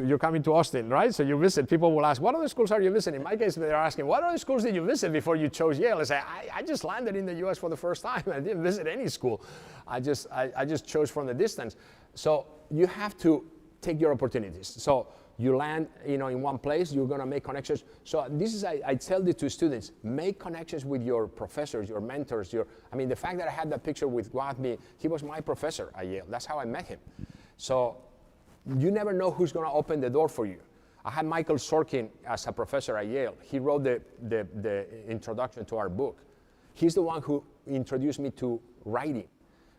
you're coming to Austin, right? So you visit, people will ask, what other schools are you visiting? In my case, they're asking, what other schools did you visit before you chose Yale? I say, I just landed in the US for the first time. I didn't visit any school. I just chose from the distance. So you have to take your opportunities. So you land, you know, in one place, you're gonna make connections. So this is, I tell this to students, make connections with your professors, your mentors, I mean, the fact that I had that picture with Guadmi, he was my professor at Yale. That's how I met him. So you never know who's gonna open the door for you. I had Michael Sorkin as a professor at Yale. He wrote the introduction to our book. He's the one who introduced me to writing.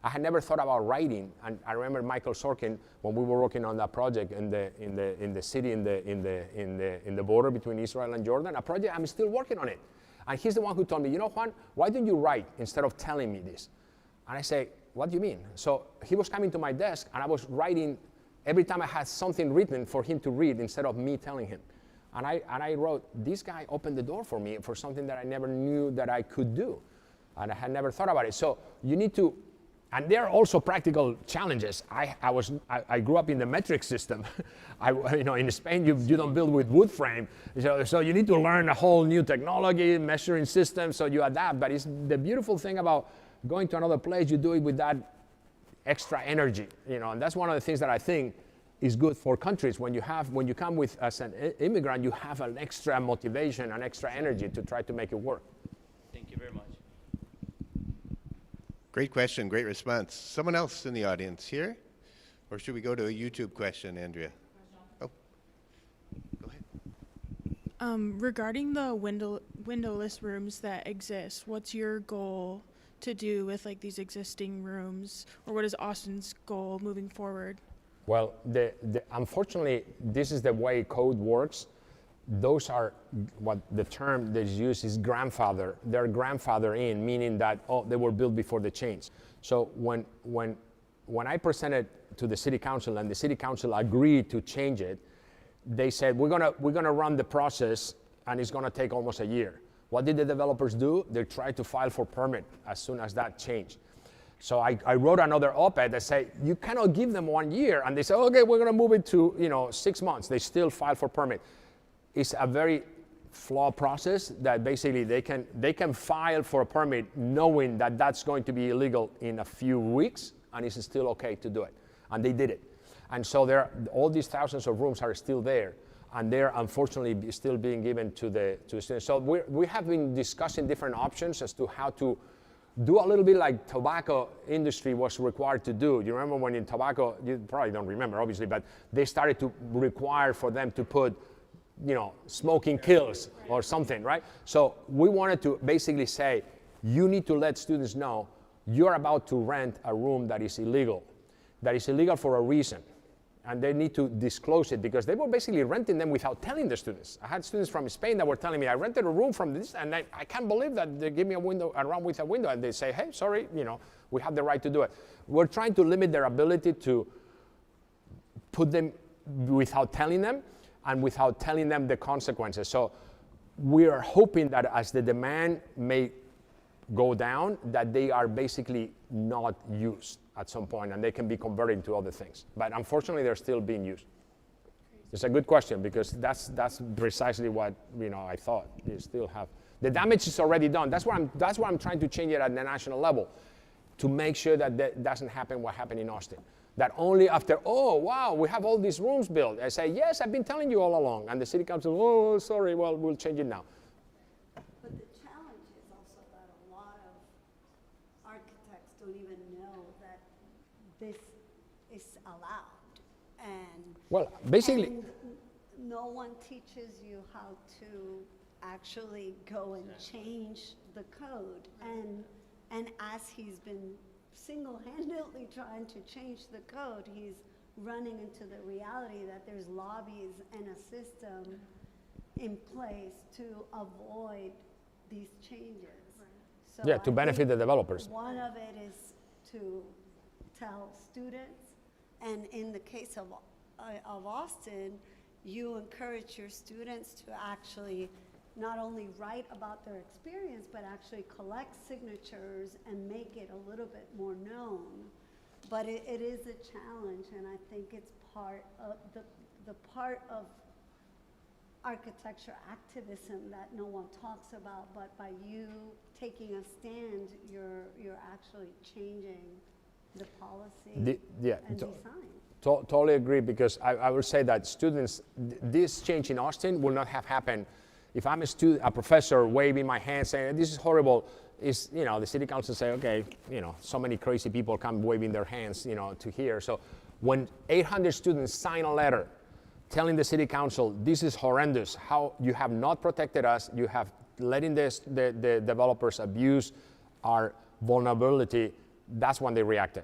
I had never thought about writing, and I remember Michael Sorkin when we were working on that project in the city in the border between Israel and Jordan. A project I'm still working on it, and he's the one who told me, you know, Juan, why don't you write instead of telling me this? And I say, what do you mean? So he was coming to my desk, and I was writing every time I had something written for him to read instead of me telling him. And I wrote, this guy opened the door for me for something that I never knew that I could do, and I had never thought about it. So you need to. And there are also practical challenges. I grew up in the metric system. You know, in Spain, you don't build with wood frame. So you need to learn a whole new technology, measuring system, so you adapt. But it's the beautiful thing about going to another place, you do it with that extra energy. You know, and that's one of the things that I think is good for countries. When you come with as an immigrant, you have an extra motivation, an extra energy to try to make it work.
Thank you very much.
Great question, great response. Someone else in the audience here? Or should we go to a YouTube question, Andrea? Oh, go ahead.
Regarding the windowless rooms that exist, what's your goal to do with like these existing rooms, or what is Austin's goal moving forward?
Well, unfortunately, this is the way code works. Those are what the term that's used is grandfather. They're grandfather in, meaning that, oh, they were built before the change. So when I presented to the city council and the city council agreed to change it, they said, we're gonna run the process and it's gonna take almost a year. What did the developers do? They tried to file for permit as soon as that changed. So I wrote another op-ed that said, you cannot give them 1 year. And they said, okay, we're gonna move it to 6 months. They still file for permit. It's a very flawed process that basically they can file for a permit knowing that that's going to be illegal in a few weeks, and it's still okay to do it. And they did it. And so all these thousands of rooms are still there, and they're unfortunately still being given to the students. So we have been discussing different options as to how to do a little bit like tobacco industry was required to do. You remember when in tobacco, you probably don't remember obviously, but they started to require for them to put smoking kills or something, right? So we wanted to basically say, you need to let students know you're about to rent a room that is illegal for a reason. and they need to disclose it because they were basically renting them without telling the students. I had students from Spain that were telling me, I rented a room from this, and I can't believe that they give me a room with a window, and they say, hey, sorry, we have the right to do it. We're trying to limit their ability to put them without telling them and without telling them the consequences. So we are hoping that as the demand may go down, that they are basically not used at some point and they can be converted into other things. But unfortunately, they're still being used. It's a good question because that's precisely what I thought. You still have the damage is already done. That's why I'm trying to change it at the national level to make sure that doesn't happen what happened in Austin. That only after, oh wow, we have all these rooms built. I say, yes, I've been telling you all along. And the city council, oh sorry, well we'll change it now.
But the challenge is also that a lot of architects don't even know that this is allowed. And
Well, basically,
and no one teaches you how to actually go and change the code. And as he's been single-handedly trying to change the code, he's running into the reality that there's lobbies and a system in place to avoid these changes. So
yeah, to
I
benefit
think
the developers.
one of it is to tell students, and in the case of Austin, you encourage your students to actually not only write about their experience, but actually collect signatures and make it a little bit more known. But it is a challenge, and I think it's part of the part of architecture activism that no one talks about, but by you taking a stand, you're actually changing the policy and design.
Totally agree, because I would say that students, this change in Austin will not have happened if I'm a professor waving my hand saying, this is horrible. Is the city council say, okay, so many crazy people come waving their hands, to here. So when 800 students sign a letter telling the city council, this is horrendous, how you have not protected us, you have letting the developers abuse our vulnerability, that's when they reacted.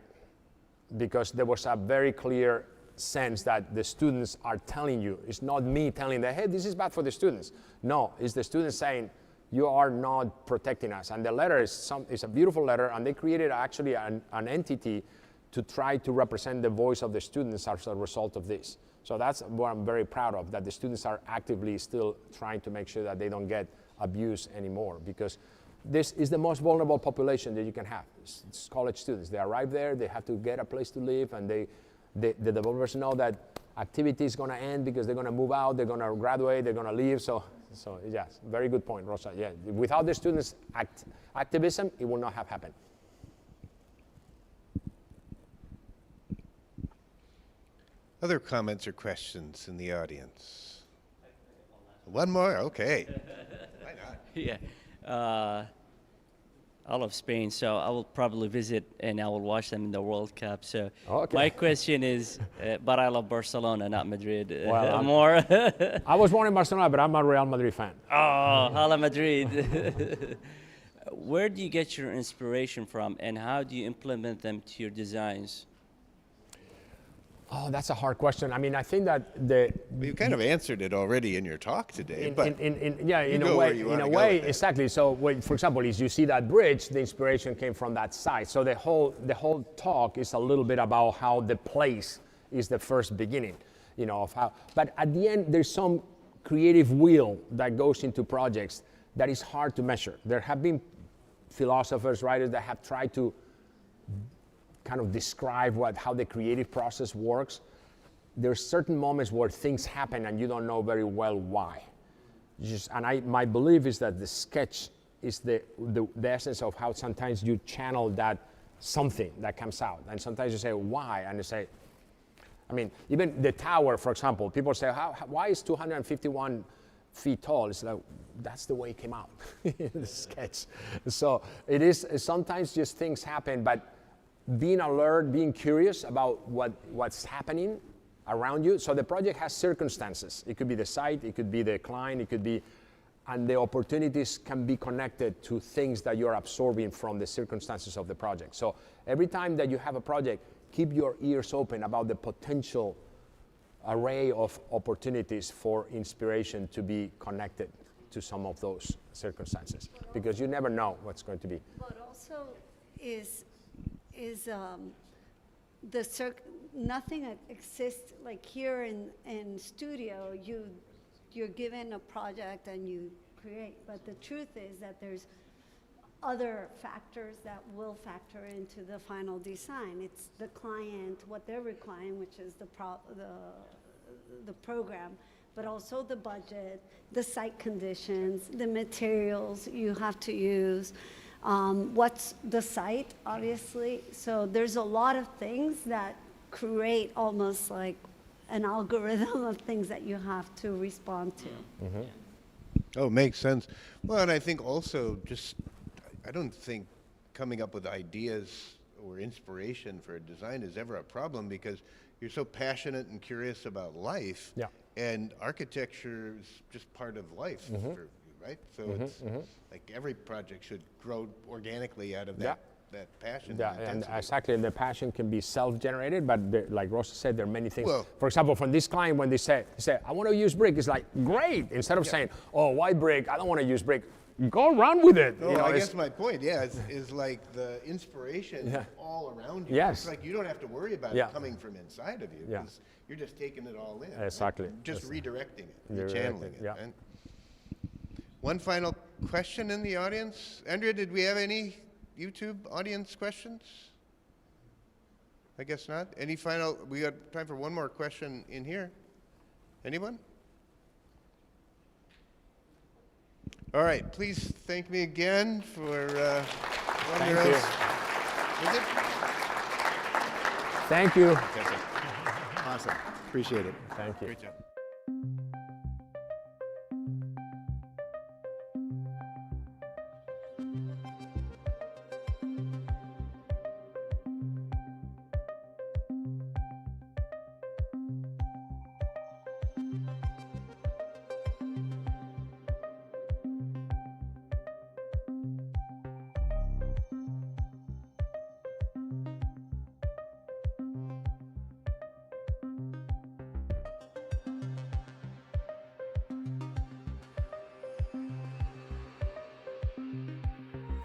Because there was a very clear sense that the students are telling you. It's not me telling them, hey, this is bad for the students. No, it's the students saying, you are not protecting us. And the letter is a beautiful letter, and they created actually an entity to try to represent the voice of the students as a result of this. So that's what I'm very proud of, that the students are actively still trying to make sure that they don't get abused anymore, because this is the most vulnerable population that you can have. It's college students. They arrive there, they have to get a place to live, and the developers know that activity is going to end because they're going to move out, they're going to graduate, they're going to leave. So yes, very good point, Rosa. Yeah, without the students' activism, it will not have happened.
Other comments or questions in the audience? One more? Okay. Why not?
Yeah. I love Spain, so I will probably visit and I will watch them in the World Cup. So
Okay.
my question is, but I love Barcelona, not Madrid
Well,
more.
I was born in Barcelona, but I'm a Real Madrid fan.
Oh, Hala Madrid. Where do you get your inspiration from, and how do you implement them to your designs?
Oh, that's a hard question. I mean, I think that
You kind of answered it already in your talk today, but
in
go
a
where
way,
you
in
wanna
a
go
way,
with it.
exactly. So, for example, as you see that bridge, the inspiration came from that site. So the whole talk is a little bit about how the place is the first beginning, of how. But at the end, there's some creative will that goes into projects that is hard to measure. There have been philosophers, writers that have tried to kind of describe how the creative process works. There's certain moments where things happen and you don't know very well why. My belief is that the sketch is the essence of how sometimes you channel that something that comes out. And sometimes you say, why? And you say, I mean, even the tower, for example, people say, why is 251 feet tall? It's like, that's the way it came out in the sketch. So it is, sometimes just things happen, but being alert, being curious about what's happening around you. So the project has circumstances. It could be the site, it could be the client, it could be, and the opportunities can be connected to things that you're absorbing from the circumstances of the project. So every time that you have a project, keep your ears open about the potential array of opportunities for inspiration to be connected to some of those circumstances, because you never know what's going to be.
But also is nothing exists like here in studio. You're given a project and you create, but the truth is that there's other factors that will factor into the final design. It's the client, what they're requiring, which is the program, but also the budget, the site conditions, the materials you have to use, what's the site, obviously. So there's a lot of things that create almost like an algorithm of things that you have to respond to.
Mm-hmm.
Oh, makes sense. Well, and I think also I don't think coming up with ideas or inspiration for a design is ever a problem, because you're so passionate and curious about life.
Yeah.
And architecture is just part of life for you, right? So it's like every project should grow organically out of that passion.
Yeah, and exactly, the passion can be self-generated, but like Rosa said, there are many things.
Well,
for example, from this client, when they say, I want to use brick, it's like, great. Instead of saying, oh, why brick? I don't want to use brick. Go run with it.
No, I guess my point, is like the inspiration is all around you.
Yes.
It's like you don't have to worry about it coming from inside of you.
Yeah.
'Cause you're just taking it all in.
Exactly.
Right? Just redirecting it,
Redirecting,
channeling it.
yeah.
Right? One final question in the audience. Andrea, did we have any YouTube audience questions? I guess not. Any final, we got time for one more question in here. Anyone? All right, please thank me again for
Thank you.
Is it?
Thank you.
Awesome. Appreciate it.
Thank you.
Great job.